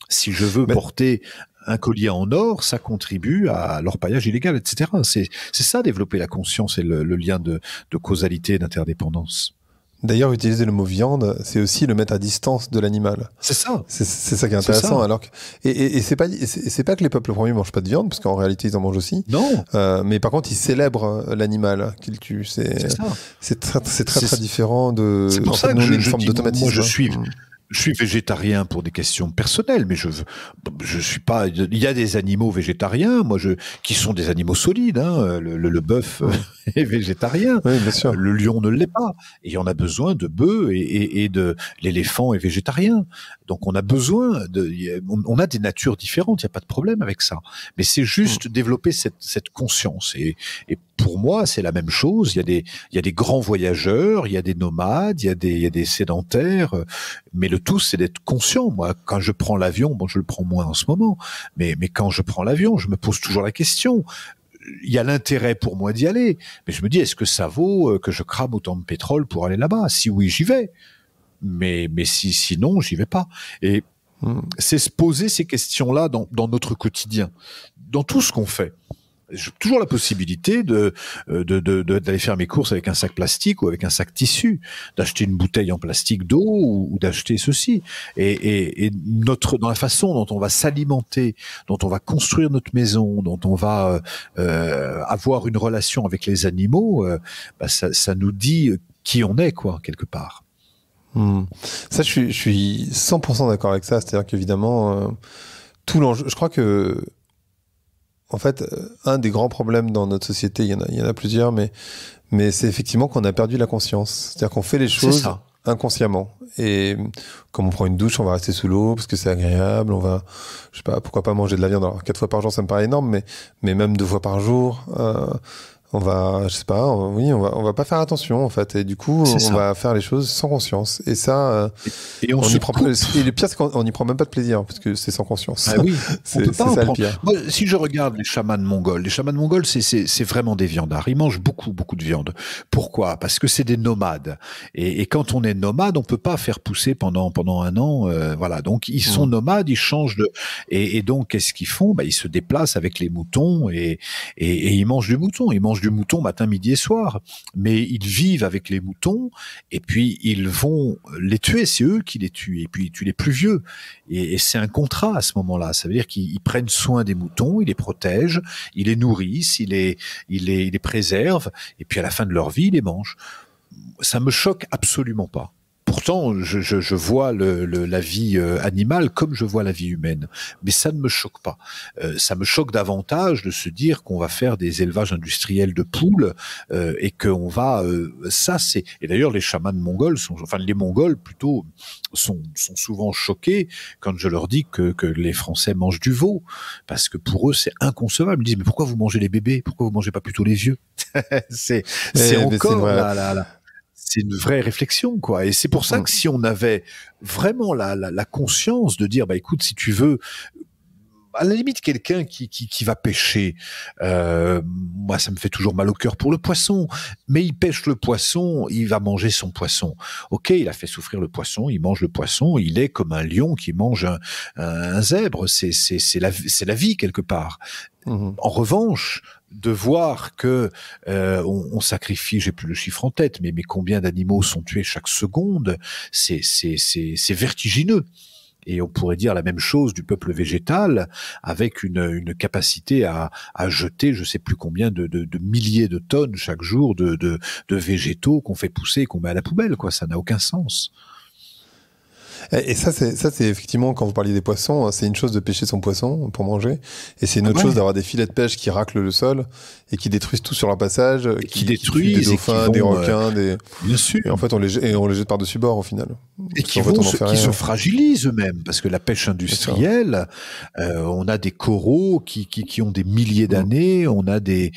Si je veux porter un collier en or, ça contribue à l'orpaillage illégal, etc. C'est ça, développer la conscience et le lien de causalité et d'interdépendance. D'ailleurs, utiliser le mot viande, c'est aussi le mettre à distance de l'animal. C'est ça. C'est ça qui est intéressant. Alors que, et c'est pas que les peuples premiers mangent pas de viande, parce qu'en réalité, ils en mangent aussi. Non. Mais par contre, ils célèbrent l'animal qu'ils tuent. C'est très différent de. C'est pour ça que une forme d'automatisme. Moi, je suis végétarien pour des questions personnelles, mais je suis pas. Il y a des animaux végétariens, qui sont des animaux solides. Hein. Le bœuf est végétarien. Oui, bien sûr. Le lion ne l'est pas. Et on a besoin de bœufs et de l'éléphant est végétarien. Donc on a besoin on a des natures différentes. Il y a pas de problème avec ça. Mais c'est juste développer cette conscience. Et pour moi, c'est la même chose. Il y a des grands voyageurs, il y a des nomades, il y a des sédentaires. Mais le tout, c'est d'être conscient. Moi, quand je prends l'avion, je le prends moins en ce moment, mais quand je prends l'avion, je me pose toujours la question. Il y a l'intérêt pour moi d'y aller, mais je me dis, est-ce que ça vaut que je crame autant de pétrole pour aller là-bas? Si oui, j'y vais. Mais sinon, j'y vais pas. Et c'est se poser ces questions-là dans notre quotidien, dans tout ce qu'on fait. J'ai toujours la possibilité d'aller faire mes courses avec un sac plastique ou avec un sac tissu, d'acheter une bouteille en plastique d'eau ou d'acheter ceci. Et dans la façon dont on va s'alimenter, dont on va construire notre maison, dont on va avoir une relation avec les animaux, ça nous dit qui on est, quoi, quelque part. Ça, je suis 100% d'accord avec ça. C'est-à-dire qu'évidemment, tout l'enjeu. Je crois que en fait, un des grands problèmes dans notre société, il y en a plusieurs, mais c'est effectivement qu'on a perdu la conscience. C'est-à-dire qu'on fait les choses inconsciemment. Et comme on prend une douche, on va rester sous l'eau parce que c'est agréable. On va, je sais pas, pourquoi pas manger de la viande. Alors 4 fois par jour, ça me paraît énorme, mais même 2 fois par jour. On va, je sais pas, on va pas faire attention en fait, et du coup, on va faire les choses sans conscience. Et ça, et on y prend pas, et le pire, c'est qu'on n'y prend même pas de plaisir parce que c'est sans conscience. Ah oui, c'est ça le pire. Moi, si je regarde les chamans mongols, c'est vraiment des viandards. Ils mangent beaucoup de viande. Pourquoi? Parce que c'est des nomades. Et quand on est nomade, on peut pas faire pousser pendant un an. Voilà, donc ils sont nomades, ils changent de. Et donc qu'est-ce qu'ils font? Ils se déplacent avec les moutons et ils mangent du mouton. Ils mangent du mouton matin, midi et soir. Mais ils vivent avec les moutons et puis ils vont les tuer. C'est eux qui les tuent. Et puis ils tuent les plus vieux. Et c'est un contrat à ce moment-là. Ça veut dire qu'ils prennent soin des moutons, ils les protègent, ils les nourrissent, ils les préservent. Et puis à la fin de leur vie, ils les mangent. Ça me choque absolument pas. Pourtant, je vois la vie animale comme je vois la vie humaine, mais ça ne me choque pas. Ça me choque davantage de se dire qu'on va faire des élevages industriels de poules et qu'on va. Et d'ailleurs, les chamans mongols les Mongols plutôt sont souvent choqués quand je leur dis que les Français mangent du veau, parce que pour eux c'est inconcevable. Ils me disent mais pourquoi vous mangez les bébés? Pourquoi vous mangez pas plutôt les vieux? c'est encore là. C'est une vraie réflexion, quoi. Et c'est pour ça que si on avait vraiment la conscience de dire, écoute, si tu veux, à la limite, quelqu'un qui va pêcher, moi, ça me fait toujours mal au cœur pour le poisson, mais il pêche le poisson, il va manger son poisson. Ok, il a fait souffrir le poisson, il mange le poisson, il est comme un lion qui mange un zèbre. C'est la vie quelque part. En revanche, de voir que on sacrifie, j'ai plus le chiffre en tête, mais combien d'animaux sont tués chaque seconde, c'est vertigineux. Et on pourrait dire la même chose du peuple végétal, avec une capacité à jeter, je sais plus combien de milliers de tonnes chaque jour de végétaux qu'on fait pousser et qu'on met à la poubelle, quoi. Ça n'a aucun sens. Et ça, c'est effectivement, quand vous parliez des poissons, c'est une chose de pêcher son poisson pour manger, et c'est une autre chose d'avoir des filets de pêche qui raclent le sol et qui détruisent tout sur leur passage, qui détruisent des dauphins, des requins, Bien sûr. Et en fait, on les jette par-dessus bord au final. Et qui se fragilisent eux-mêmes, parce que la pêche industrielle, on a des coraux qui ont des milliers d'années, on a des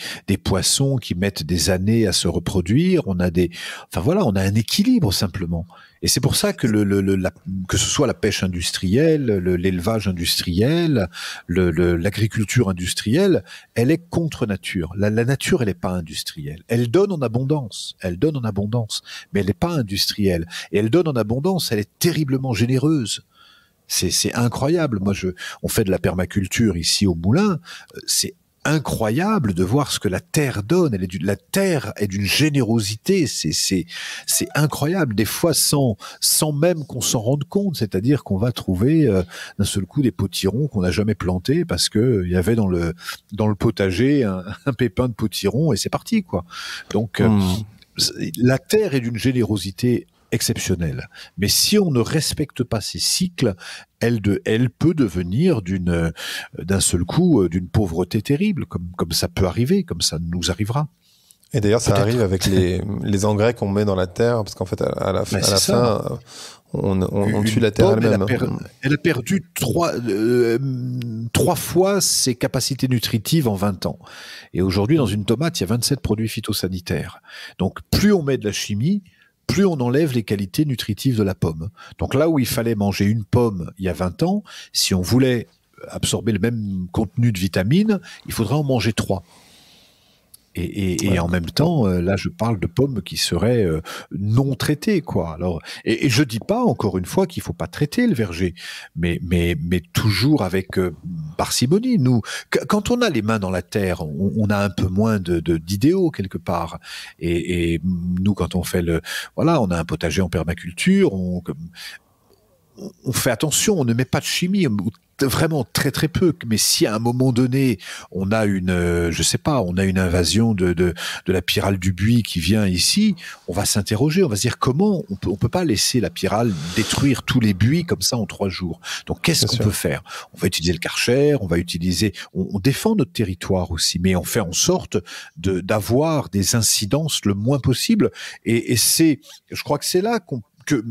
poissons qui mettent des années à se reproduire, on a un équilibre simplement. Et c'est pour ça que que ce soit la pêche industrielle, l'élevage industriel, l'agriculture industrielle, elle est contre nature. La nature, elle n'est pas industrielle. Elle donne en abondance, mais elle n'est pas industrielle. Et elle donne en abondance, elle est terriblement généreuse. C'est incroyable. On fait de la permaculture ici au Moulin. C'est incroyable de voir ce que la terre donne. La terre est d'une générosité. C'est incroyable. Des fois sans même qu'on s'en rende compte. C'est-à-dire qu'on va trouver d'un seul coup des potirons qu'on n'a jamais plantés parce que il y avait dans le potager un pépin de potiron et c'est parti, quoi. Donc la terre est d'une générosité exceptionnelle. Mais si on ne respecte pas ces cycles, elle peut devenir d'un seul coup d'une pauvreté terrible, comme ça peut arriver, comme ça nous arrivera. Et d'ailleurs, ça arrive avec les engrais qu'on met dans la terre, parce qu'en fait, à la fin, on tue la terre elle-même. Elle a perdu trois fois ses capacités nutritives en 20 ans. Et aujourd'hui, dans une tomate, il y a 27 produits phytosanitaires. Donc, plus on met de la chimie, plus on enlève les qualités nutritives de la pomme. Donc là où il fallait manger une pomme il y a 20 ans, si on voulait absorber le même contenu de vitamines, il faudrait en manger 3. Et en même temps, là, je parle de pommes qui seraient non traitées, quoi. Alors, et je dis pas encore une fois qu'il faut pas traiter le verger, mais toujours avec parcimonie. Nous, quand on a les mains dans la terre, on a un peu moins d'idéaux quelque part. Et nous, quand on fait on a un potager en permaculture, on fait attention, on ne met pas de chimie, vraiment très très peu. Mais si à un moment donné on a une invasion de la pyrale du buis qui vient ici, on va s'interroger, on va se dire comment on peut pas laisser la pyrale détruire tous les buis comme ça en 3 jours. Donc qu'est-ce qu'on peut faire? On va utiliser le Karcher, on défend notre territoire aussi, mais on fait en sorte d'avoir des incidences le moins possible. Et je crois que c'est là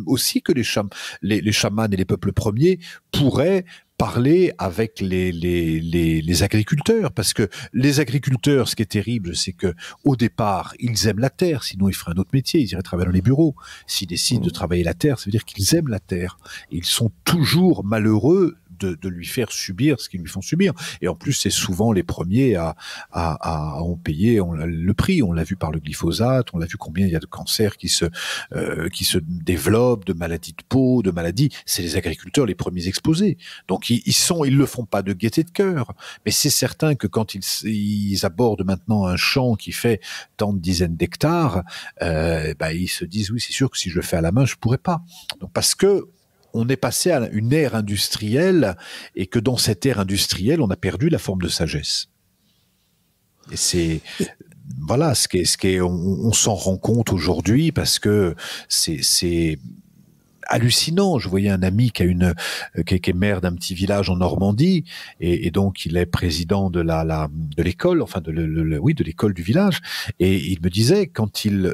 aussi que les chamans et les peuples premiers pourraient parler avec les agriculteurs, parce que les agriculteurs, ce qui est terrible, c'est que au départ, ils aiment la terre, sinon ils feraient un autre métier, ils iraient travailler dans les bureaux. S'ils décident de travailler la terre, ça veut dire qu'ils aiment la terre. Et ils sont toujours malheureux de lui faire subir ce qu'ils lui font subir. Et en plus, c'est souvent les premiers à en payer le prix. On l'a vu par le glyphosate, on l'a vu combien il y a de cancers qui se développent, de maladies de peau, de maladies. C'est les agriculteurs les premiers exposés. Donc ils le font pas de gaieté de cœur. Mais c'est certain que quand ils abordent maintenant un champ qui fait tant de dizaines d'hectares, ils se disent oui, c'est sûr que si je le fais à la main, je pourrais pas. Donc parce que on est passé à une ère industrielle et que dans cette ère industrielle, on a perdu la forme de sagesse. Et c'est voilà on s'en rend compte aujourd'hui parce que c'est hallucinant. Je voyais un ami qui est maire d'un petit village en Normandie et donc il est président de l'école, enfin de l'école du village, et il me disait quand il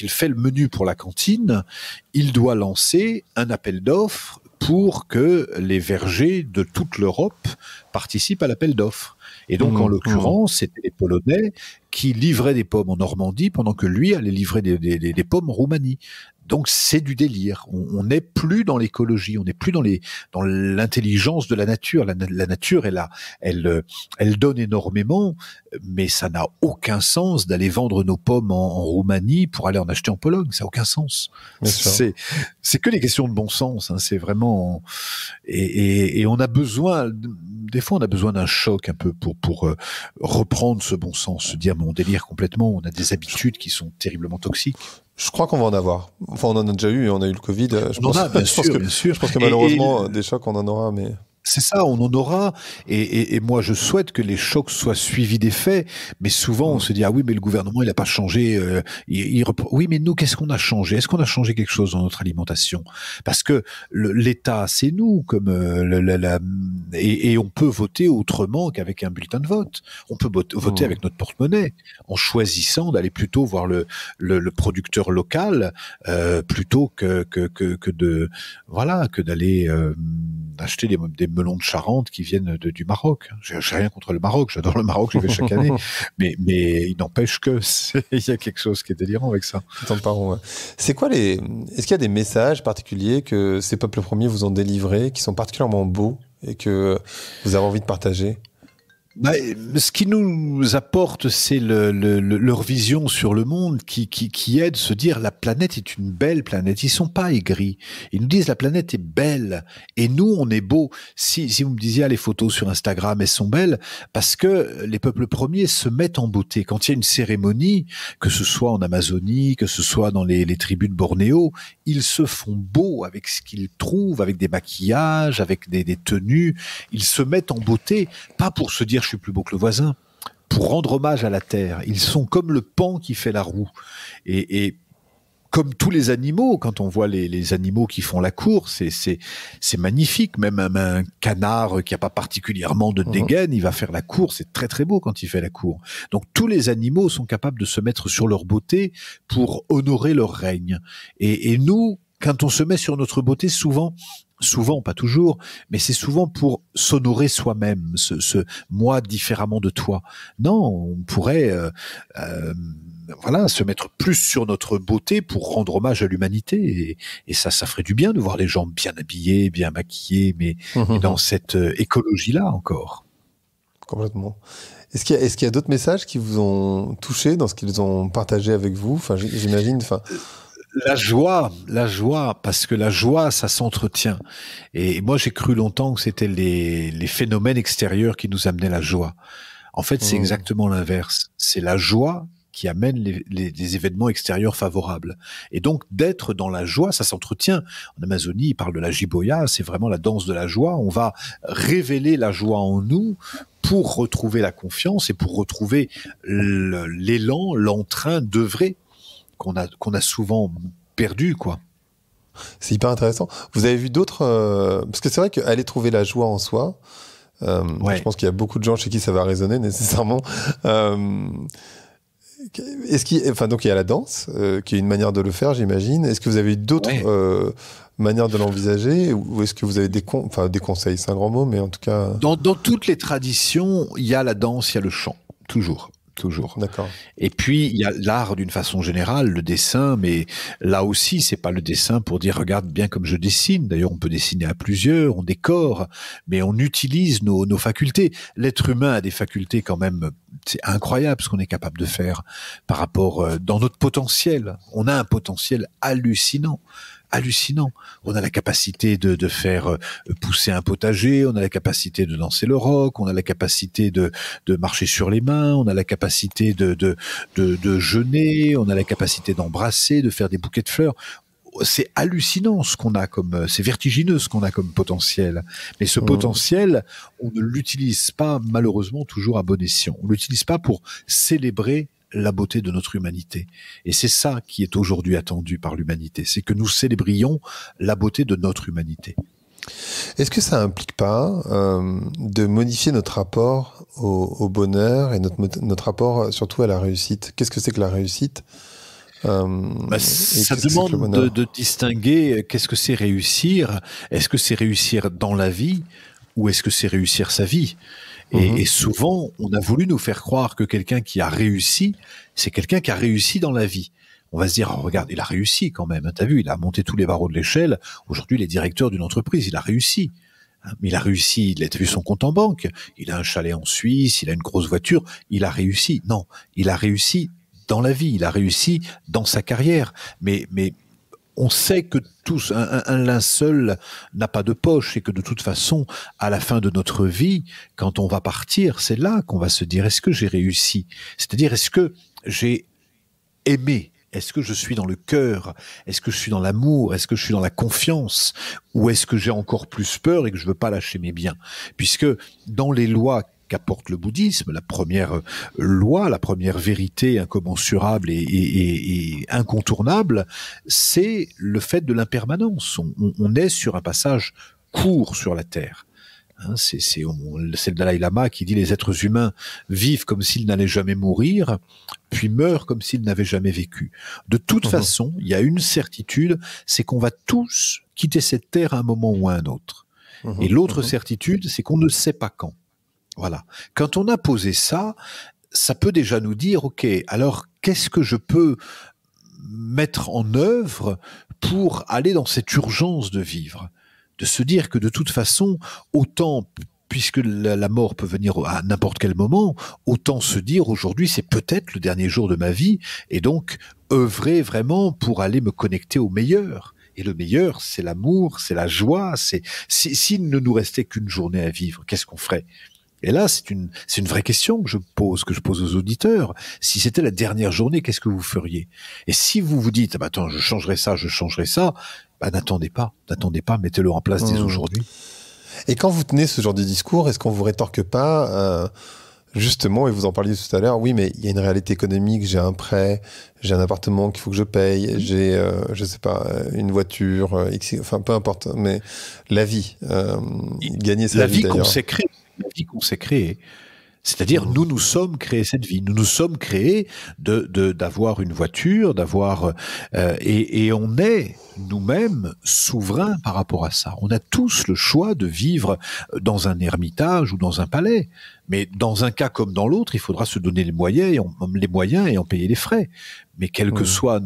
fait le menu pour la cantine, il doit lancer un appel d'offres pour que les vergers de toute l'Europe participent à l'appel d'offres. Et donc, en l'occurrence, c'était les Polonais qui livraient des pommes en Normandie pendant que lui allait livrer des pommes en Roumanie. Donc, c'est du délire. On n'est plus dans l'écologie, on n'est plus dans l'intelligence de la nature. La nature, elle donne énormément, mais ça n'a aucun sens d'aller vendre nos pommes en Roumanie pour aller en acheter en Pologne. Ça n'a aucun sens. C'est que des questions de bon sens. Hein. C'est vraiment et on a besoin. Des fois, on a besoin d'un choc un peu pour reprendre ce bon sens, se dire mais on délire complètement. On a des habitudes qui sont terriblement toxiques. Je crois qu'on va en avoir. Enfin, on en a déjà eu, on a eu le Covid. Bien sûr. Je pense que malheureusement, des chocs, on en aura, mais... C'est ça, on en aura, et moi je souhaite que les chocs soient suivis des faits, mais souvent on se dit ah oui mais le gouvernement il a pas changé, oui mais nous qu'est-ce qu'on a changé? Est-ce qu'on a changé quelque chose dans notre alimentation? Parce que l'État c'est nous, comme et on peut voter autrement qu'avec un bulletin de vote. On peut voter avec notre porte-monnaie, en choisissant d'aller plutôt voir le producteur local plutôt que d'aller acheter des melons de Charente qui viennent du Maroc. J'ai rien contre le Maroc, j'adore le Maroc, je vais chaque année, mais il n'empêche que il y a quelque chose qui est délirant avec ça. C'est quoi est-ce qu'il y a des messages particuliers que ces peuples premiers vous ont délivrés, qui sont particulièrement beaux et que vous avez envie de partager? Ce qui nous apporte, c'est leur vision sur le monde qui aide à se dire la planète est une belle planète. Ils sont pas aigris. Ils nous disent la planète est belle et nous on est beau. Si vous me disiez les photos sur Instagram elles sont belles parce que les peuples premiers se mettent en beauté. Quand il y a une cérémonie, que ce soit en Amazonie, que ce soit dans les tribus de Bornéo, ils se font beaux avec ce qu'ils trouvent, avec des maquillages, avec des tenues. Ils se mettent en beauté, pas pour se dire je suis plus beau que le voisin, pour rendre hommage à la terre. Ils sont comme le pan qui fait la roue. Et comme tous les animaux, quand on voit les animaux qui font la cour, c'est magnifique. Même un canard qui n'a pas particulièrement de dégaine, il va faire la cour. C'est très très beau quand il fait la cour. Donc tous les animaux sont capables de se mettre sur leur beauté pour honorer leur règne. Et nous, quand on se met sur notre beauté, souvent, pas toujours, mais c'est souvent pour s'honorer soi-même, ce moi différemment de toi. Non, on pourrait se mettre plus sur notre beauté pour rendre hommage à l'humanité, et ça ferait du bien de voir les gens bien habillés, bien maquillés, mais dans cette écologie-là encore. Complètement. Est-ce qu'il y a d'autres messages qui vous ont touché dans ce qu'ils ont partagé avec vous? Enfin, j'imagine. La joie, parce que la joie, ça s'entretient. Et moi, j'ai cru longtemps que c'était les phénomènes extérieurs qui nous amenaient la joie. En fait, c'est exactement l'inverse. C'est la joie qui amène les événements extérieurs favorables. Et donc, d'être dans la joie, ça s'entretient. En Amazonie, ils parlent de la jiboya, c'est vraiment la danse de la joie. On va révéler la joie en nous pour retrouver la confiance et pour retrouver l'élan, l'entrain d'œuvrer qu'on a souvent perdu, quoi. C'est hyper intéressant. Vous avez vu d'autres... parce que c'est vrai qu'aller trouver la joie en soi, je pense qu'il y a beaucoup de gens chez qui ça va résonner nécessairement. Donc il y a la danse, qui est une manière de le faire, j'imagine. Est-ce que vous avez d'autres manières de l'envisager, ou est-ce que vous avez des conseils, c'est un grand mot, mais en tout cas... Dans toutes les traditions, il y a la danse, il y a le chant, toujours. D'accord. Et puis il y a l'art d'une façon générale, le dessin, mais là aussi c'est pas le dessin pour dire regarde bien comme je dessine. D'ailleurs on peut dessiner à plusieurs, on décore, mais on utilise nos facultés. L'être humain a des facultés quand même, c'est incroyable ce qu'on est capable de faire par rapport dans notre potentiel. On a un potentiel hallucinant. On a la capacité de faire pousser un potager, on a la capacité de danser le rock, on a la capacité de marcher sur les mains, on a la capacité de jeûner, on a la capacité d'embrasser, de faire des bouquets de fleurs. C'est hallucinant ce qu'on a c'est vertigineux ce qu'on a comme potentiel. Mais ce potentiel, on ne l'utilise pas malheureusement toujours à bon escient. On l'utilise pas pour célébrer la beauté de notre humanité. Et c'est ça qui est aujourd'hui attendu par l'humanité, c'est que nous célébrions la beauté de notre humanité. Est-ce que ça implique pas de modifier notre rapport au bonheur et notre rapport surtout à la réussite? Qu'est-ce que c'est que la réussite? Ça demande de distinguer qu'est-ce que c'est réussir. Est-ce que c'est réussir dans la vie ou est-ce que c'est réussir sa vie? Et souvent, on a voulu nous faire croire que quelqu'un qui a réussi, c'est quelqu'un qui a réussi dans la vie. On va se dire, oh, regarde, il a réussi quand même. T'as vu, il a monté tous les barreaux de l'échelle. Aujourd'hui, il est directeur d'une entreprise. Il a réussi. Mais il a réussi. Il a vu son compte en banque. Il a un chalet en Suisse. Il a une grosse voiture. Il a réussi. Non, il a réussi dans la vie. Il a réussi dans sa carrière. Mais on sait que tous, un linceul n'a pas de poche et que de toute façon, à la fin de notre vie, quand on va partir, c'est là qu'on va se dire, est-ce que j'ai réussi? C'est-à-dire, est-ce que j'ai aimé? Est-ce que je suis dans le cœur? Est-ce que je suis dans l'amour? Est-ce que je suis dans la confiance? Ou est-ce que j'ai encore plus peur et que je veux pas lâcher mes biens? Puisque dans les lois qu'apporte le bouddhisme, la première loi, la première vérité incommensurable et incontournable, c'est le fait de l'impermanence. On est sur un passage court sur la Terre. C'est le Dalai Lama qui dit les êtres humains vivent comme s'ils n'allaient jamais mourir, puis meurent comme s'ils n'avaient jamais vécu. De toute façon, il y a une certitude, c'est qu'on va tous quitter cette terre à un moment ou à un autre. Et l'autre certitude, c'est qu'on ne sait pas quand. Voilà. Quand on a posé ça, ça peut déjà nous dire, ok, alors qu'est-ce que je peux mettre en œuvre pour aller dans cette urgence de vivre? De se dire que de toute façon, autant, puisque la mort peut venir à n'importe quel moment, autant se dire aujourd'hui c'est peut-être le dernier jour de ma vie, et donc œuvrer vraiment pour aller me connecter au meilleur. Et le meilleur, c'est l'amour, c'est la joie, s'il ne nous restait qu'une journée à vivre, qu'est-ce qu'on ferait? Et là, c'est une vraie question que je pose aux auditeurs. Si c'était la dernière journée, qu'est-ce que vous feriez? Et si vous vous dites, attends, je changerai ça, n'attendez pas, mettez-le en place dès aujourd'hui. Et quand vous tenez ce genre de discours, est-ce qu'on vous rétorque pas, justement, et vous en parliez tout à l'heure, oui, mais il y a une réalité économique, j'ai un prêt, j'ai un appartement qu'il faut que je paye, j'ai, je sais pas, une voiture, enfin, peu importe, mais la vie, gagner sa vie d'ailleurs. La vie qu'on s'est créée. C'est-à-dire, nous sommes créés cette vie. Nous sommes créés d'avoir une voiture, et on est nous-mêmes souverains par rapport à ça. On a tous le choix de vivre dans un ermitage ou dans un palais. Mais dans un cas comme dans l'autre, il faudra se donner les moyens et en payer les frais. Mais quel que soit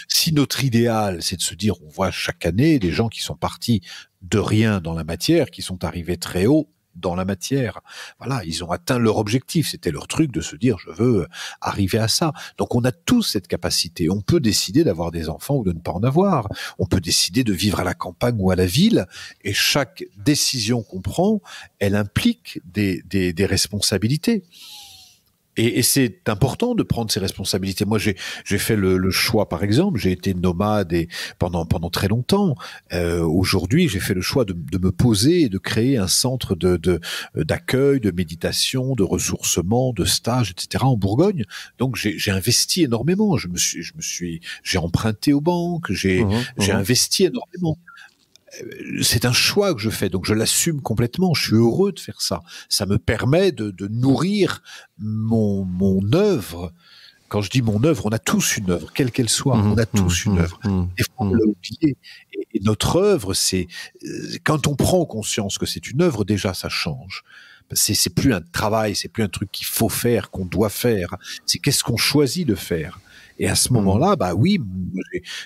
si notre idéal, c'est de se dire, on voit chaque année des gens qui sont partis de rien dans la matière, qui sont arrivés très haut dans la matière. Voilà, ils ont atteint leur objectif. C'était leur truc de se dire, je veux arriver à ça. Donc on a tous cette capacité. On peut décider d'avoir des enfants ou de ne pas en avoir. On peut décider de vivre à la campagne ou à la ville. Et chaque décision qu'on prend, elle implique des responsabilités. Et c'est important de prendre ses responsabilités. Moi, j'ai fait le choix, par exemple, j'ai été nomade pendant très longtemps. Aujourd'hui, j'ai fait le choix de me poser et de créer un centre d'accueil, de méditation, de ressourcement, de stage, etc. en Bourgogne. Donc, j'ai investi énormément. J'ai emprunté aux banques, j'ai investi énormément. C'est un choix que je fais, donc je l'assume complètement. Je suis heureux de faire ça. Ça me permet de nourrir mon œuvre Quand je dis mon œuvre, on a tous une œuvre, quelle qu'elle soit, on a tous une œuvre. Des fois, on l'a oublié. Et notre œuvre, c'est quand on prend conscience que c'est une œuvre, déjà, ça change. C'est plus un travail, c'est plus un truc qu'il faut faire, qu'on doit faire. C'est qu'est-ce qu'on choisit de faire. Et à ce moment-là, bah oui,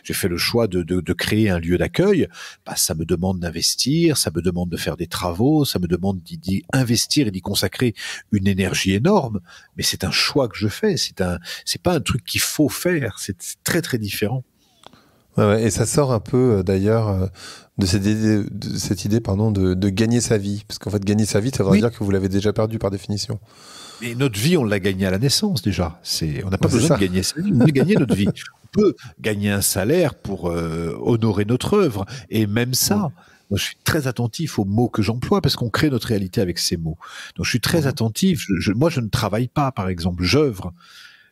j'ai fait le choix de créer un lieu d'accueil. Bah, ça me demande d'investir, ça me demande de faire des travaux, ça me demande d'y investir et d'y consacrer une énergie énorme. Mais c'est un choix que je fais. C'est pas un truc qu'il faut faire. C'est très très différent. Ouais, et ça sort un peu d'ailleurs de cette idée de gagner sa vie, parce qu'en fait gagner sa vie, ça veut dire que vous l'avez déjà perdu par définition. Mais notre vie, on l'a gagnée à la naissance déjà. On n'a pas besoin de gagner sa vie, on a gagné notre vie. On peut gagner un salaire pour honorer notre œuvre, et même ça. Moi, je suis très attentif aux mots que j'emploie parce qu'on crée notre réalité avec ces mots. Donc, je suis très attentif. Moi, je ne travaille pas, par exemple, j'œuvre.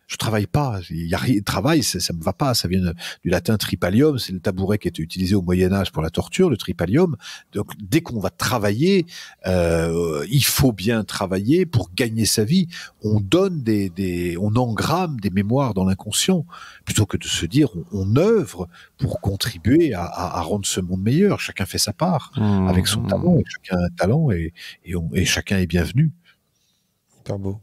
Je travaille pas. Il y a rien. Travail, ça me va pas. Ça vient du latin tripalium. C'est le tabouret qui était utilisé au Moyen-Âge pour la torture, le tripalium. Donc, dès qu'on va travailler, il faut bien travailler pour gagner sa vie. On donne on engramme des mémoires dans l'inconscient plutôt que de se dire on œuvre pour contribuer à rendre ce monde meilleur. Chacun fait sa part avec son talent. Et chacun a un talent et chacun est bienvenu. Hyper beau.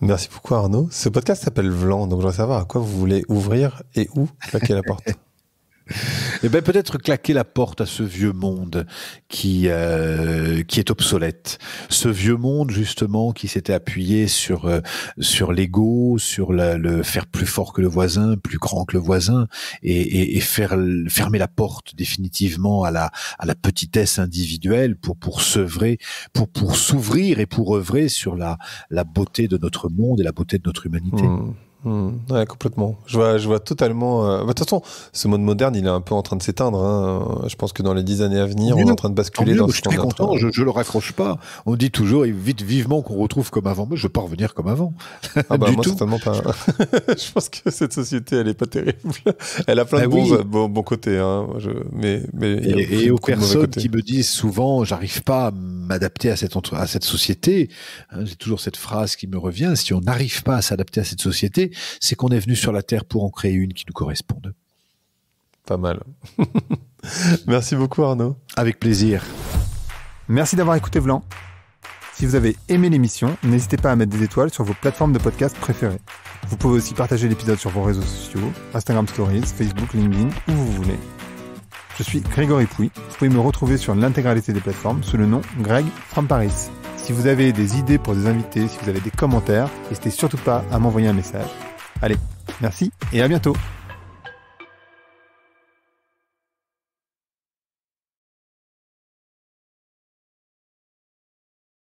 Merci beaucoup Arnaud. Ce podcast s'appelle Vlan, donc je voudrais savoir à quoi vous voulez ouvrir et où claquer la porte. Eh ben peut-être claquer la porte à ce vieux monde qui est obsolète. Ce vieux monde justement qui s'était appuyé sur l'ego, sur le faire plus fort que le voisin, plus grand que le voisin, et fermer la porte définitivement à la petitesse individuelle pour s'œuvrer, pour s'ouvrir et pour œuvrer sur la beauté de notre monde et la beauté de notre humanité. Ouais, complètement. Je vois totalement. De toute façon, ce monde moderne, il est un peu en train de s'éteindre. Hein. Je pense que dans les 10 années à venir, on est en train de basculer dans. Je suis très content. Je le raccroche pas. On dit toujours vivement qu'on retrouve comme avant. Moi, je veux pas revenir comme avant. Ah bah moi, certainement pas. Je pense que cette société, elle est pas terrible. Elle a plein de bons côtés. Hein. Et aux personnes qui me disent souvent, j'arrive pas à m'adapter à cette société. Hein, j'ai toujours cette phrase qui me revient. Si on n'arrive pas à s'adapter à cette société, c'est qu'on est venu sur la Terre pour en créer une qui nous corresponde. Pas mal. Merci beaucoup Arnaud. Avec plaisir. Merci d'avoir écouté Vlan. Si vous avez aimé l'émission, n'hésitez pas à mettre des étoiles sur vos plateformes de podcast préférées. Vous pouvez aussi partager l'épisode sur vos réseaux sociaux, Instagram Stories, Facebook, LinkedIn, où vous voulez. Je suis Grégory Pouy. Vous pouvez me retrouver sur l'intégralité des plateformes sous le nom Greg from Paris. Si vous avez des idées pour des invités, si vous avez des commentaires, n'hésitez surtout pas à m'envoyer un message. Allez, merci et à bientôt.